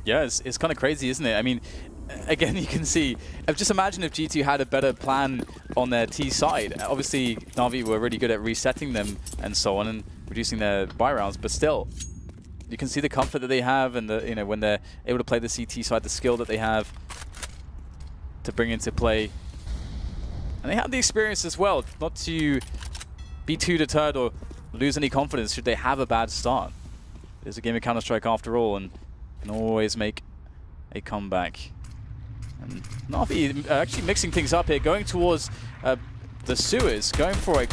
Speaker 2: Yeah, it's kind of crazy, isn't it? I mean, again, you can see, just imagine if G2 had a better plan on their T side. Obviously, Na'Vi were really good at resetting them and so on, and reducing their buy rounds, but still, you can see the comfort that they have, and the, when they're able to play the CT side, the skill that they have to bring into play. And they have the experience as well, not to be too deterred or lose any confidence should they have a bad start. It's a game of Counter-Strike after all, and can always make a comeback. And Na'Vi actually mixing things up here, going towards the sewers, going for a...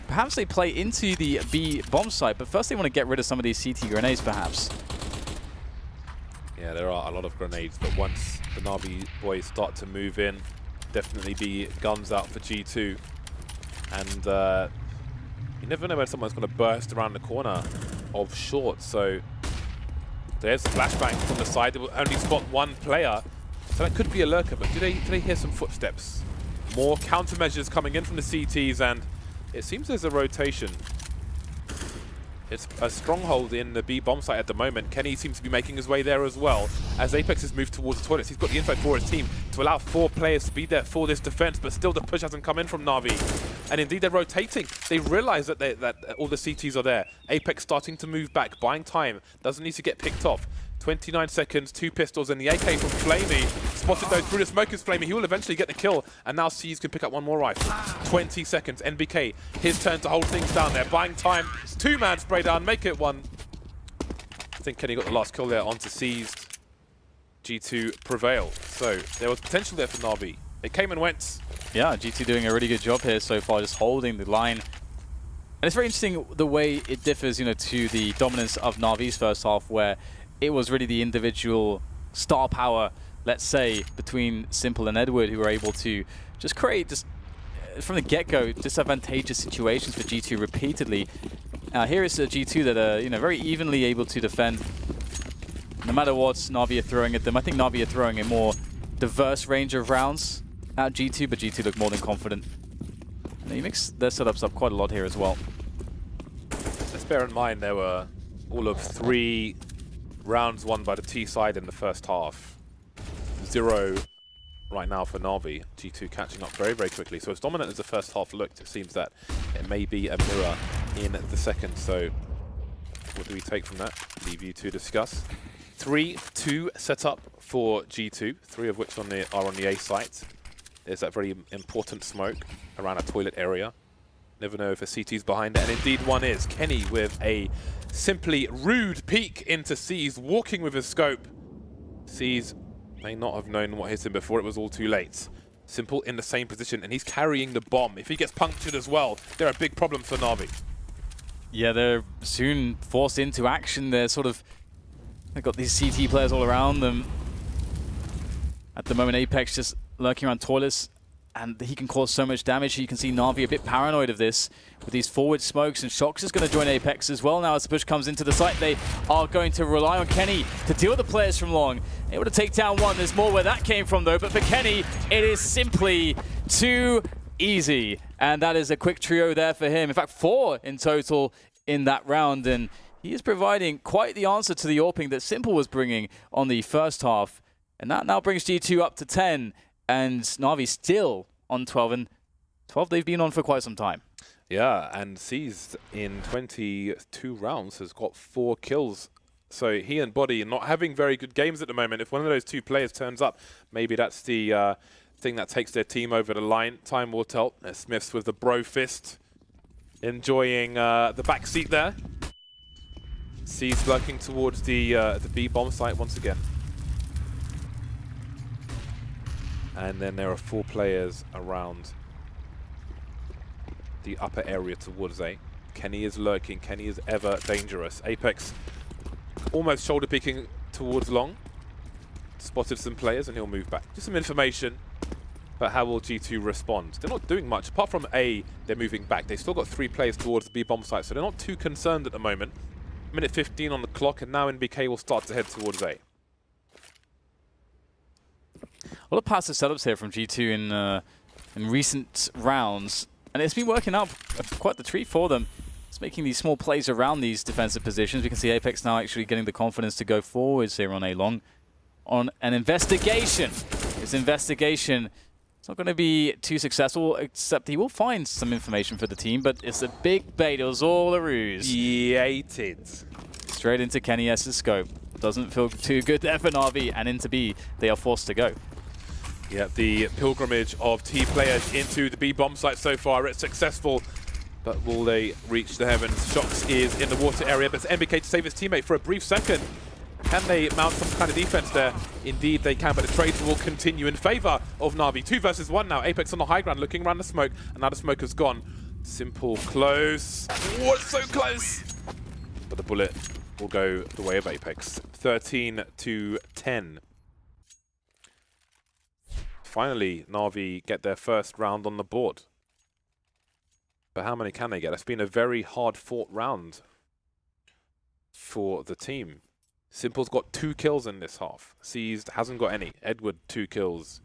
Speaker 2: Perhaps they play into the B bomb site, but first they want to get rid of some of these CT grenades, perhaps.
Speaker 1: Yeah, there are a lot of grenades, but once the Na'Vi boys start to move in, definitely be guns out for G2. And you never know when someone's going to burst around the corner of short, so there's a flashbang from the side. They will only spot one player. So that could be a lurker, but do they hear some footsteps? More countermeasures coming in from the CTs, and it seems there's a rotation. It's a stronghold in the B bomb site at the moment. Kenny seems to be making his way there as well. As Apex has moved towards the toilets, he's got the info for his team to allow 4 players to be there for this defense, but still the push hasn't come in from Na'Vi. And indeed, they're rotating. They realize that all the CTs are there. Apex starting to move back, buying time. Doesn't need to get picked off. 29 seconds, 2 pistols, and the AK from Flamey. Spotted those through the smokers, Flamey. He will eventually get the kill, and now C's can pick up 1 more rifle. 20 seconds, NBK, his turn to hold things down there. Buying time, 2-man spray down, make it 1. I think Kenny got the last kill there onto C's. G2 prevail. So there was potential there for Na'Vi. It came and went.
Speaker 2: Yeah, G2 doing a really good job here so far, just holding the line. And it's very interesting the way it differs, you know, to the dominance of Na'Vi's first half, where it was really the individual star power, let's say, between Simple and Edward, who were able to just create, just from the get-go, disadvantageous situations for G2 repeatedly. Here is a G2 that are, you know, very evenly able to defend, no matter what Na'Vi are throwing at them. I think Na'Vi are throwing a more diverse range of rounds at G2, but G2 look more than confident. And they mix their setups up quite a lot here as well.
Speaker 1: Let's bear in mind there were all of 3 rounds won by the T side in the first half. 0 right now for Na'Vi. G2 catching up very, very quickly. So as dominant as the first half looked, it seems that it may be a mirror in the second. So what do we take from that? Leave you to discuss. 3-2 setup for G2, 3 of which are on the A site. There's that very important smoke around a toilet area. Never know if a CT's behind it, and indeed one is. Kenny with a simply rude peek into C's, walking with his scope. C's may not have known what hit him before, it was all too late. Simple in the same position, and he's carrying the bomb. If he gets punctured as well, they're a big problem for Na'Vi.
Speaker 2: Yeah, they're soon forced into action. They've got these CT players all around them. At the moment, Apex just lurking around toilets, and he can cause so much damage. You can see Na'Vi a bit paranoid of this with these forward smokes, and Shox is going to join Apex as well now as the push comes into the site. They are going to rely on Kenny to deal with the players from long. Able to take down 1. There's more where that came from though, but for Kenny, it is simply too easy. And that is a quick trio there for him. In fact, 4 in total in that round, and he is providing quite the answer to the AWPing that Simple was bringing on the first half. And that now brings G2 up to 10. And Na'Vi still on 12, and 12 they've been on for quite some time.
Speaker 1: Yeah, and C's in 22 rounds has got 4 kills. So he and Body not having very good games at the moment. If one of those 2 players turns up, maybe that's the thing that takes their team over the line. Time will tell. Smiths with the bro fist, enjoying the back seat there. C's lurking towards the B bomb site once again. And then there are 4 players around the upper area towards A. Kenny is lurking. Kenny is ever dangerous. Apex almost shoulder peeking towards long. Spotted some players and he'll move back. Just some information. But how will G2 respond? They're not doing much. Apart from A, they're moving back. They've still got 3 players towards the B bomb site, so they're not too concerned at the moment. Minute 15 on the clock, and now NBK will start to head towards A.
Speaker 2: A lot of passive setups here from G2 in recent rounds, and it's been working out quite the treat for them. It's making these small plays around these defensive positions. We can see Apex now actually getting the confidence to go forwards here on A long. On an investigation. This investigation, it's not going to be too successful, except he will find some information for the team, but it's a big bait. It was all a ruse.
Speaker 1: Yeeted.
Speaker 2: Straight into Kenny S's scope. Doesn't feel too good there for Na'Vi, and into B, they are forced to go.
Speaker 1: Yeah, the pilgrimage of T players into the B bomb site so far, it's successful. But will they reach the heavens? Shox is in the water area, but it's NBK to save his teammate for a brief second. Can they mount some kind of defense there? Indeed they can, but the trades will continue in favor of Na'Vi. 2 versus 1 now. Apex on the high ground, looking around the smoke, and now the smoke has gone. Simple close. Oh, it's so close! But the bullet will go the way of Apex. 13-10. Finally, Na'Vi get their first round on the board. But how many can they get? It's been a very hard-fought round for the team. Simple's got 2 kills in this half. Seized hasn't got any. Edward 2 kills.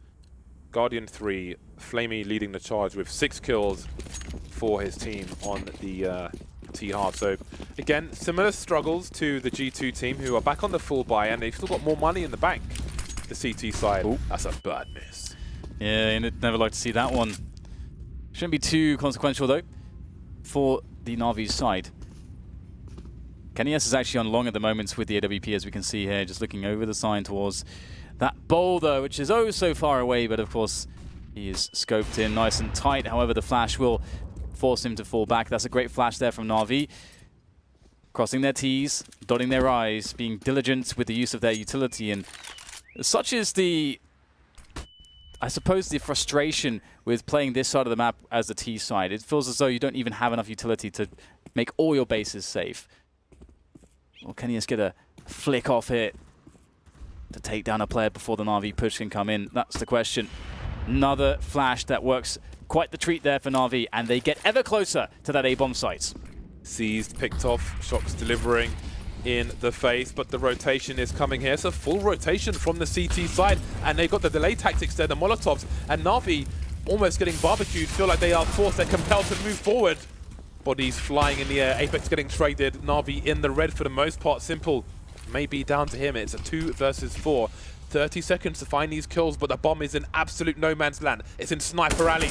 Speaker 1: Guardian 3. Flamey leading the charge with 6 kills for his team on the T half. So again, similar struggles to the G2 team, who are back on the full buy, and they've still got more money in the bank. The CT side. Ooh. That's a bad miss.
Speaker 2: Yeah, you'd never like to see that one. Shouldn't be too consequential though for the Na'Vi's side. Kenny's is actually on long at the moment with the AWP, as we can see here, just looking over the sign towards that boulder, which is oh so far away, but of course he is scoped in nice and tight. However, the flash will force him to fall back. That's a great flash there from Na'Vi. Crossing their T's, dotting their I's, being diligent with the use of their utility, and such is the, I suppose, the frustration with playing this side of the map as the T side. It feels as though you don't even have enough utility to make all your bases safe. Well, can he just get a flick off here to take down a player before the Na'Vi push can come in? That's the question. Another flash that works quite the treat there for Na'Vi, and they get ever closer to that A-bomb site.
Speaker 1: Seized, picked off, Shocks delivering in the face, but the rotation is coming here. It's a full rotation from the CT side, and they've got the delay tactics there, the Molotovs, and Na'Vi almost getting barbecued, feel like they are forced, they're compelled to move forward. Bodies flying in the air, Apex getting traded, Na'Vi in the red for the most part. Simple may be down to him. It's a 2 versus 4. 30 seconds to find these kills, but the bomb is in absolute no man's land. It's in Sniper Alley.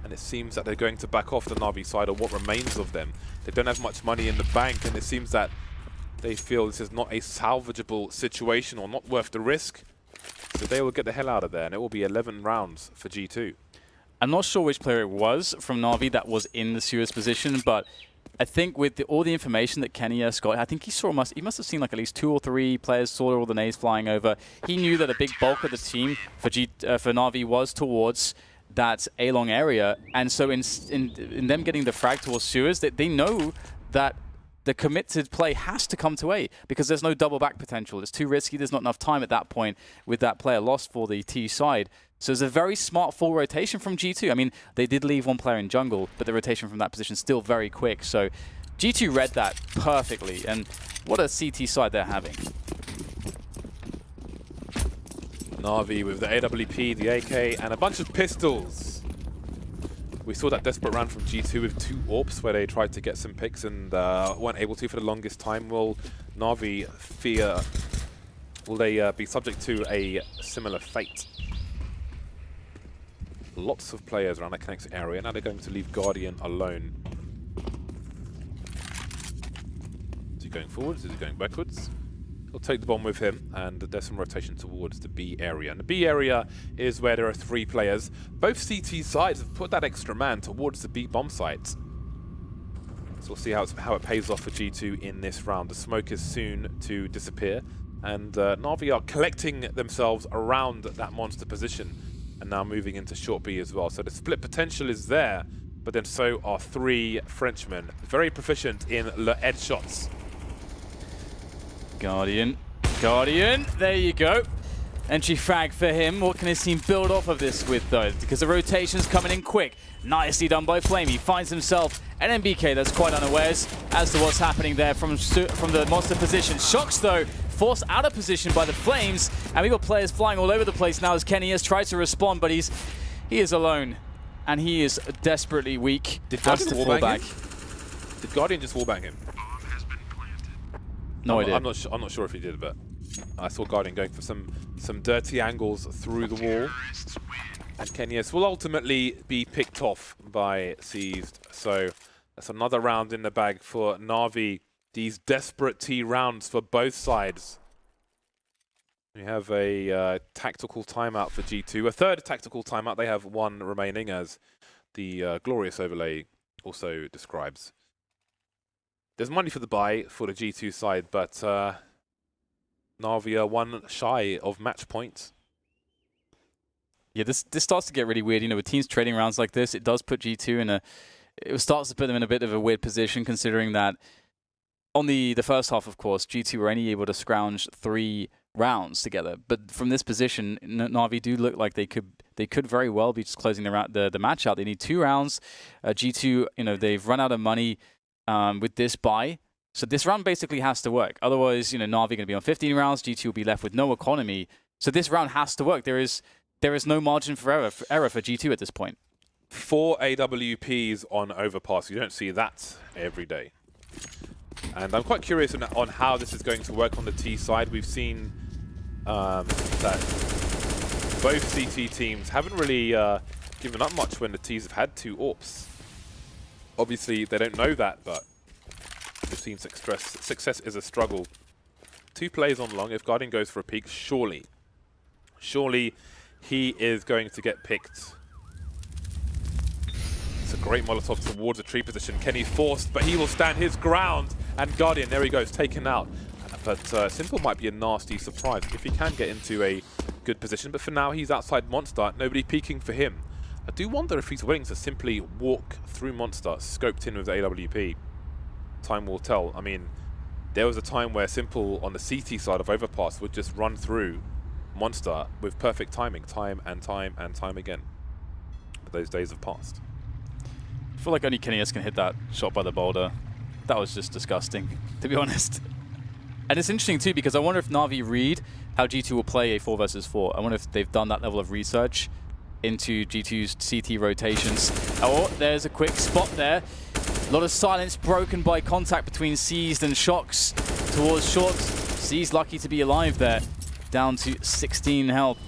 Speaker 1: And it seems that they're going to back off the Na'Vi side, or what remains of them. They don't have much money in the bank, and it seems that they feel this is not a salvageable situation, or not worth the risk. So they will get the hell out of there, and it will be 11 rounds for G2.
Speaker 2: I'm not sure which player it was from Na'Vi that was in the serious position, but I think with all the information that Kenny got, I think he must have seen like at least 2 or 3 players, saw all the nades flying over. He knew that a big bulk of the team for Na'Vi was towards that A-long area, and so in them getting the frag towards sewers, they know that the committed play has to come to A, because there's no double back potential. It's too risky. There's not enough time at that point with that player lost for the T side. So it's a very smart full rotation from G2. I mean, they did leave 1 player in jungle, but the rotation from that position is still very quick. So G2 read that perfectly, and what a CT side they're having.
Speaker 1: Na'Vi with the AWP, the AK, and a bunch of pistols. We saw that desperate run from G2 with 2 AWPs where they tried to get some picks and weren't able to for the longest time. Will Na'Vi fear, will they be subject to a similar fate? Lots of players around that connects area. Now they're going to leave Guardian alone. Is he going forwards? Is he going backwards? He'll take the bomb with him, and there's some rotation towards the B area. And the B area is where there are 3 players. Both CT sides have put that extra man towards the B bomb site. So we'll see how it pays off for G2 in this round. The smoke is soon to disappear, and Na'Vi are collecting themselves around that monster position, and now moving into short B as well. So the split potential is there, but then so are 3 Frenchmen, very proficient in le head shots.
Speaker 2: Guardian, there you go. Entry frag for him. What can his team build off of this with, though? Because the rotation's coming in quick. Nicely done by Flame. He finds himself an MBK that's quite unawares as to what's happening there from the monster position. Shocks, though, forced out of position by the Flames. And we've got players flying all over the place now as Kenny has tried to respond, but he is alone. And he is desperately weak.
Speaker 1: Did Guardian wallbang him? Did Guardian just wallbang him?
Speaker 2: No idea.
Speaker 1: I'm not sure if he did, but I saw Guardian going for some dirty angles through the wall. And Kenyes will ultimately be picked off by Seized. So that's another round in the bag for Na'Vi. These desperate T rounds for both sides. We have a tactical timeout for G2. A 3rd tactical timeout. They have 1 remaining, as the glorious overlay also describes. There's money for the buy for the G2 side, but Na'Vi are 1 shy of match points.
Speaker 2: Yeah, this starts to get really weird. You know, with teams trading rounds like this, it does put G2 in it starts to put them in a bit of a weird position, considering that on the first half, of course, G2 were only able to scrounge 3 rounds together. But from this position, Na'Vi do look like they could very well be just closing the match out. They need 2 rounds. G2, you know, they've run out of money with this buy, So this round basically has to work. Otherwise, you know, Na'Vi going to be on 15 rounds. G2 will be left with no economy. So this round has to work. There is no margin for error for G2 at this point.
Speaker 1: 4 AWPs on Overpass. You don't see that every day. And I'm quite curious on how this is going to work on the T side. We've seen that both CT teams haven't really given up much when the Ts have had 2 AWPs. Obviously, they don't know that, but we've seen success is a struggle. 2 plays on long. If Guardian goes for a peek, surely he is going to get picked. It's a great Molotov towards a tree position. Kenny forced, but he will stand his ground. And Guardian, there he goes, taken out. But Simple might be a nasty surprise if he can get into a good position. But for now, he's outside Monster. Nobody peeking for him. I do wonder if he's willing to simply walk through Monster, scoped in with the AWP. Time will tell. I mean, there was a time where Simple on the CT side of Overpass would just run through Monster with perfect timing, time and time and time again. But those days have passed.
Speaker 2: I feel like only Kenny S can hit that shot by the boulder. That was just disgusting, to be honest. And it's interesting too, because I wonder if Na'Vi read how G2 will play a 4 versus 4. I wonder if they've done that level of research into G2's CT rotations. Oh, there's a quick spot there. A lot of silence broken by contact between Seized and Shocks towards Short. Seized lucky to be alive there, down to 16 health.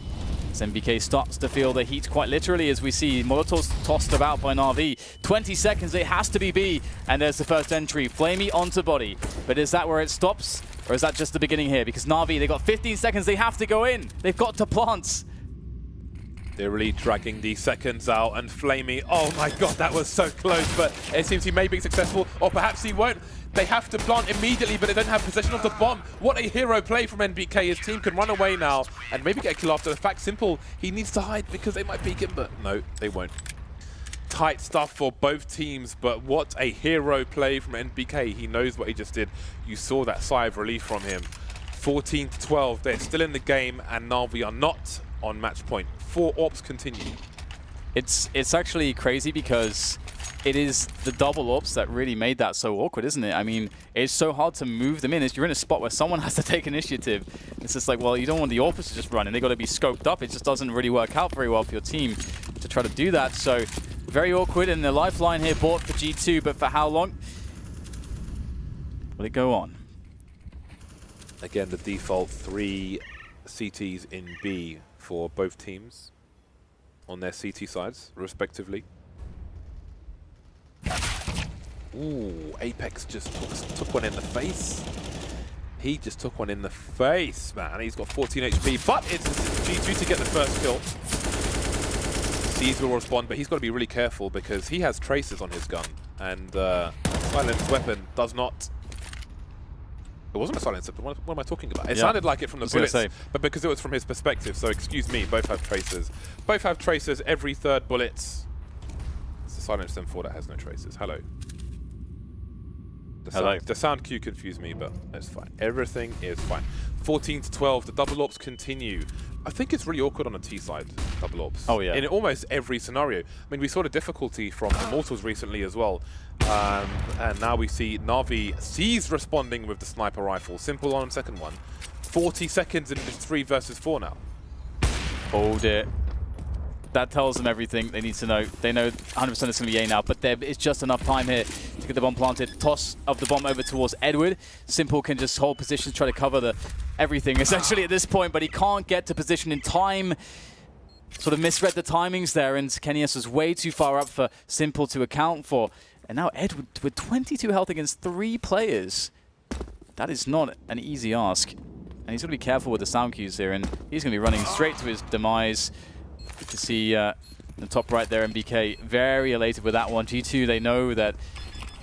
Speaker 2: As MBK starts to feel the heat quite literally, as we see Molotovs tossed about by Na'Vi. 20 seconds, it has to be B, and there's the first entry. Flamey onto body. But is that where it stops? Or is that just the beginning here? Because Na'Vi, they've got 15 seconds, they have to go in. They've got to plant.
Speaker 1: They're really dragging these seconds out, and Flamey, oh my god, that was so close, but it seems he may be successful, or perhaps he won't. They have to plant immediately, but they don't have possession of the bomb. What a hero play from NBK. His team can run away now and maybe get a kill after the fact. Simple, he needs to hide because they might peek him, but no, they won't. Tight stuff for both teams, but what a hero play from NBK. He knows what he just did. You saw that sigh of relief from him. 14-12, they're still in the game, and Na'Vi are not on match point. 4 AWPs continue.
Speaker 2: It's actually crazy because it is the double AWPs that really made that so awkward, isn't it? I mean, it's so hard to move them in. You're in a spot where someone has to take initiative. It's just like, well, you don't want the AWPs to just run, and they got to be scoped up. It just doesn't really work out very well for your team to try to do that. So very awkward, and the lifeline here bought for G2, but for how long will it go on?
Speaker 1: Again, the default 3 CTs in B for both teams on their CT sides, respectively. Ooh, Apex just took one in the face. He just took one in the face, man. He's got 14 HP, but it's G2 to get the first kill. Seized will respond, but he's got to be really careful because he has tracers on his gun, and silenced weapon does not. It wasn't a silencer, but what am I talking about? It sounded like it from the bullets, but because it was from his perspective, so excuse me, both have tracers. Both have tracers every 3rd bullet. It's the silenced M4 that has no tracers. Hello. The sound cue confused me, but it's fine. Everything is fine. 14-12, the double AWPs continue. I think it's really awkward on the T side, double AWPs.
Speaker 2: Oh yeah.
Speaker 1: In almost every scenario. I mean, we saw the difficulty from Immortals recently as well. And now we see Na'Vi Seized responding with the sniper rifle. Simple on second one. 40 seconds and it's 3 versus 4 now.
Speaker 2: Hold it. That tells them everything they need to know. They know 100% it's going to be A now, but there is just enough time here to get the bomb planted. Toss of the bomb over towards Edward. Simple can just hold positions, try to cover everything essentially at this point, but he can't get to position in time. Sort of misread the timings there, and Kenny S was way too far up for Simple to account for. And now Edward with 22 health against 3 players. That is not an easy ask. And he's going to be careful with the sound cues here, and he's going to be running straight to his demise. Good to see the top right there, MBK very elated with that one. G2, they know that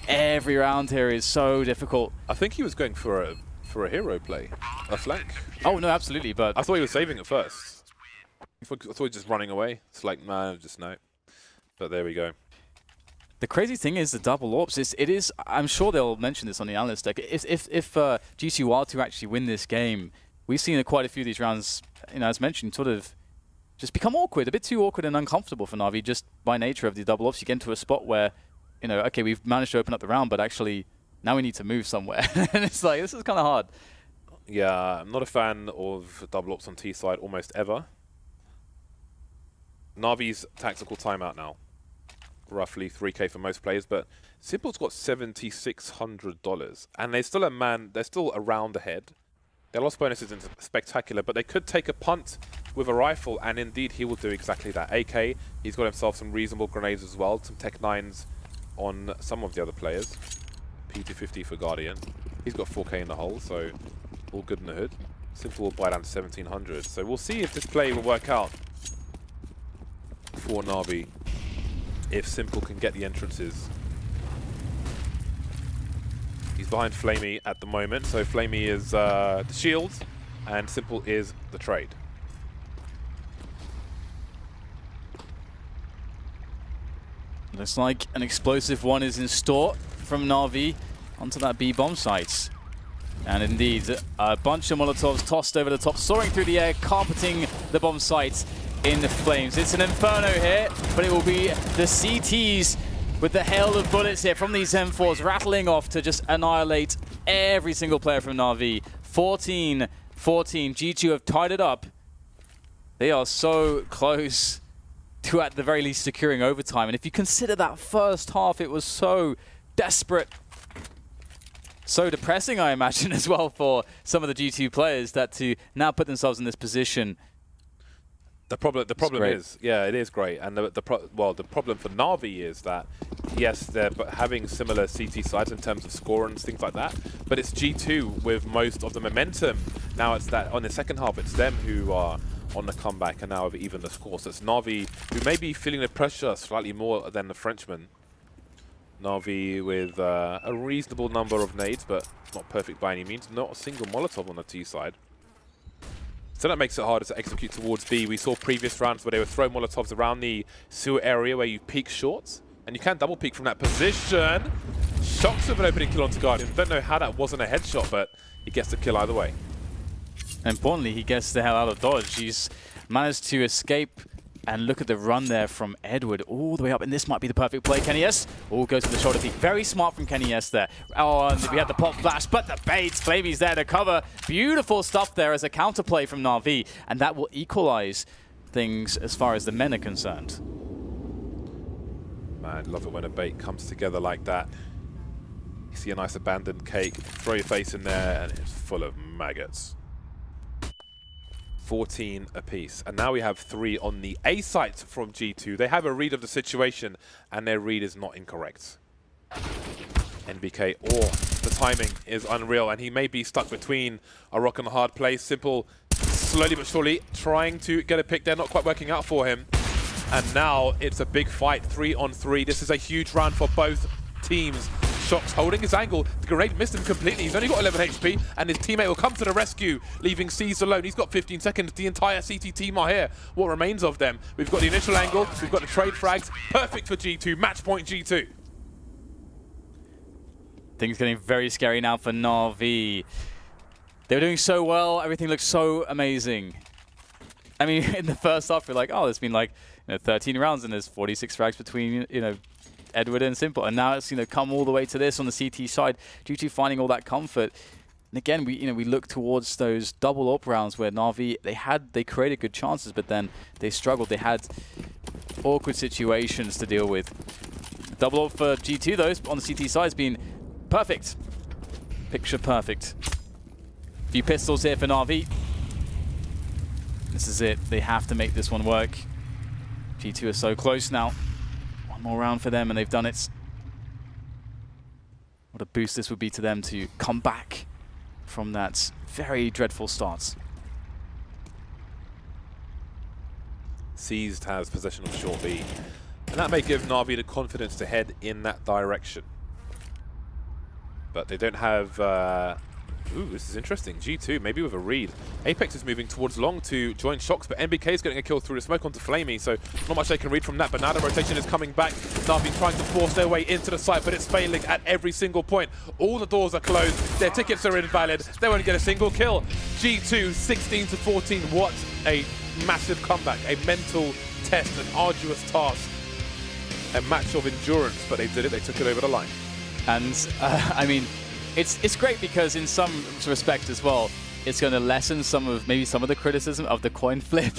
Speaker 2: every round here is so difficult.
Speaker 1: I think he was going for a hero play, a flank.
Speaker 2: Oh no, absolutely, but
Speaker 1: I thought he was saving it first. I thought he was just running away. It's like, man, just no. But there we go.
Speaker 2: The crazy thing is the double AWPs. It is. I'm sure they'll mention this on the analyst deck. If G2 are to actually win this game, we've seen quite a few of these rounds, you know, as mentioned, sort of just become awkward, a bit too awkward and uncomfortable for Na'Vi just by nature of the double AWPs. You get into a spot where, you know, okay, we've managed to open up the round, but actually now we need to move somewhere. And it's like, this is kind of hard.
Speaker 1: Yeah, I'm not a fan of double ops on T side almost ever. Na'Vi's tactical timeout now. Roughly 3K for most players, but Simple's got $7,600. And they're still around ahead. Their loss bonus isn't spectacular, but they could take a punt with a rifle, and indeed he will do exactly that. AK, he's got himself some reasonable grenades as well, some Tech 9s on some of the other players. P250 for Guardian. He's got 4K in the hole, so all good in the hood. Simple will buy down to 1,700. So we'll see if this play will work out for Na'Vi, if Simple can get the entrances. He's behind Flamey at the moment, so Flamey is the shields, and Simple is the trade.
Speaker 2: Looks like an explosive one is in store from Na'Vi onto that B bomb site. And indeed, a bunch of Molotovs tossed over the top, soaring through the air, carpeting the bomb site in the flames. It's an inferno here, but it will be the CTs with the hail of bullets here from these M4s rattling off to just annihilate every single player from Na'Vi. 14-14, G2 have tied it up. They are so close to at the very least securing overtime. And if you consider that first half, it was so desperate, so depressing, I imagine, as well for some of the G2 players, that to now put themselves in this position.
Speaker 1: The problem is, yeah, it is great, and the problem for Na'Vi is that yes, they're having similar CT sides in terms of score and things like that, but it's G2 with most of the momentum. Now it's that on the second half, it's them who are on the comeback and now have even the score. So it's Na'Vi who may be feeling the pressure slightly more than the Frenchman. Na'Vi with a reasonable number of nades, but not perfect by any means. Not a single Molotov on the T side. So that makes it harder to execute towards B. We saw previous rounds where they would throw Molotovs around the sewer area where you peek shorts, and you can double peek from that position. Shocks with an opening kill onto Guardian. Don't know how that wasn't a headshot, but he gets the kill either way.
Speaker 2: Importantly, he gets the hell out of dodge. He's managed to escape, and look at the run there from Edward all the way up, and this might be the perfect play. Kenny S goes for the shoulder peek. Very smart from Kenny S there. Oh, and we had the pop flash, but the baits. Flamey's there to cover. Beautiful stuff there as a counterplay from Na'Vi, and that will equalize things as far as the men are concerned.
Speaker 1: Man, love it when a bait comes together like that. You see a nice abandoned cake, throw your face in there, and it's full of maggots. 14 apiece. And now we have 3 on the A site from G2. They have a read of the situation, and their read is not incorrect. NBK, the timing is unreal, and he may be stuck between a rock and a hard place. Simple, slowly but surely, trying to get a pick there, not quite working out for him. And now it's a big fight, 3 on 3. This is a huge round for both teams. Shocks holding his angle. The grenade missed him completely. He's only got 11 HP, and his teammate will come to the rescue, leaving C's alone. He's got 15 seconds. The entire CT team are here. What remains of them? We've got the initial angle. We've got the trade frags. Perfect for G2. Match point G2.
Speaker 2: Things getting very scary now for Na'Vi. They were doing so well. Everything looked so amazing. I mean, in the first half, we're like, oh, there's been like 13 rounds, and there's 46 frags between, Edward and Simple, and now it's come all the way to this on the CT side due to finding all that comfort. And again, we look towards those double up rounds where Na'Vi they created good chances, but then they struggled. They had awkward situations to deal with. Double up for G2 though on the CT side has been perfect, picture perfect. A few pistols here for Na'Vi. This is it. They have to make this one work. G2 are so close now. More round for them, and they've done it. What a boost this would be to them to come back from that very dreadful start.
Speaker 1: Seized has possession of short B, and that may give Na'Vi the confidence to head in that direction. But they don't have... Ooh, this is interesting. G2, maybe with a read. Apex is moving towards long to join Shocks, but NBK is getting a kill through the smoke onto Flamey, so not much they can read from that. But now the rotation is coming back. Na'Vi trying to force their way into the site, but it's failing at every single point. All the doors are closed. Their tickets are invalid. They won't get a single kill. G2, 16-14. What a massive comeback. A mental test, an arduous task. A match of endurance, but they did it. They took it over the line.
Speaker 2: And I mean, it's great because in some respect as well, it's going to lessen maybe some of the criticism of the coin flip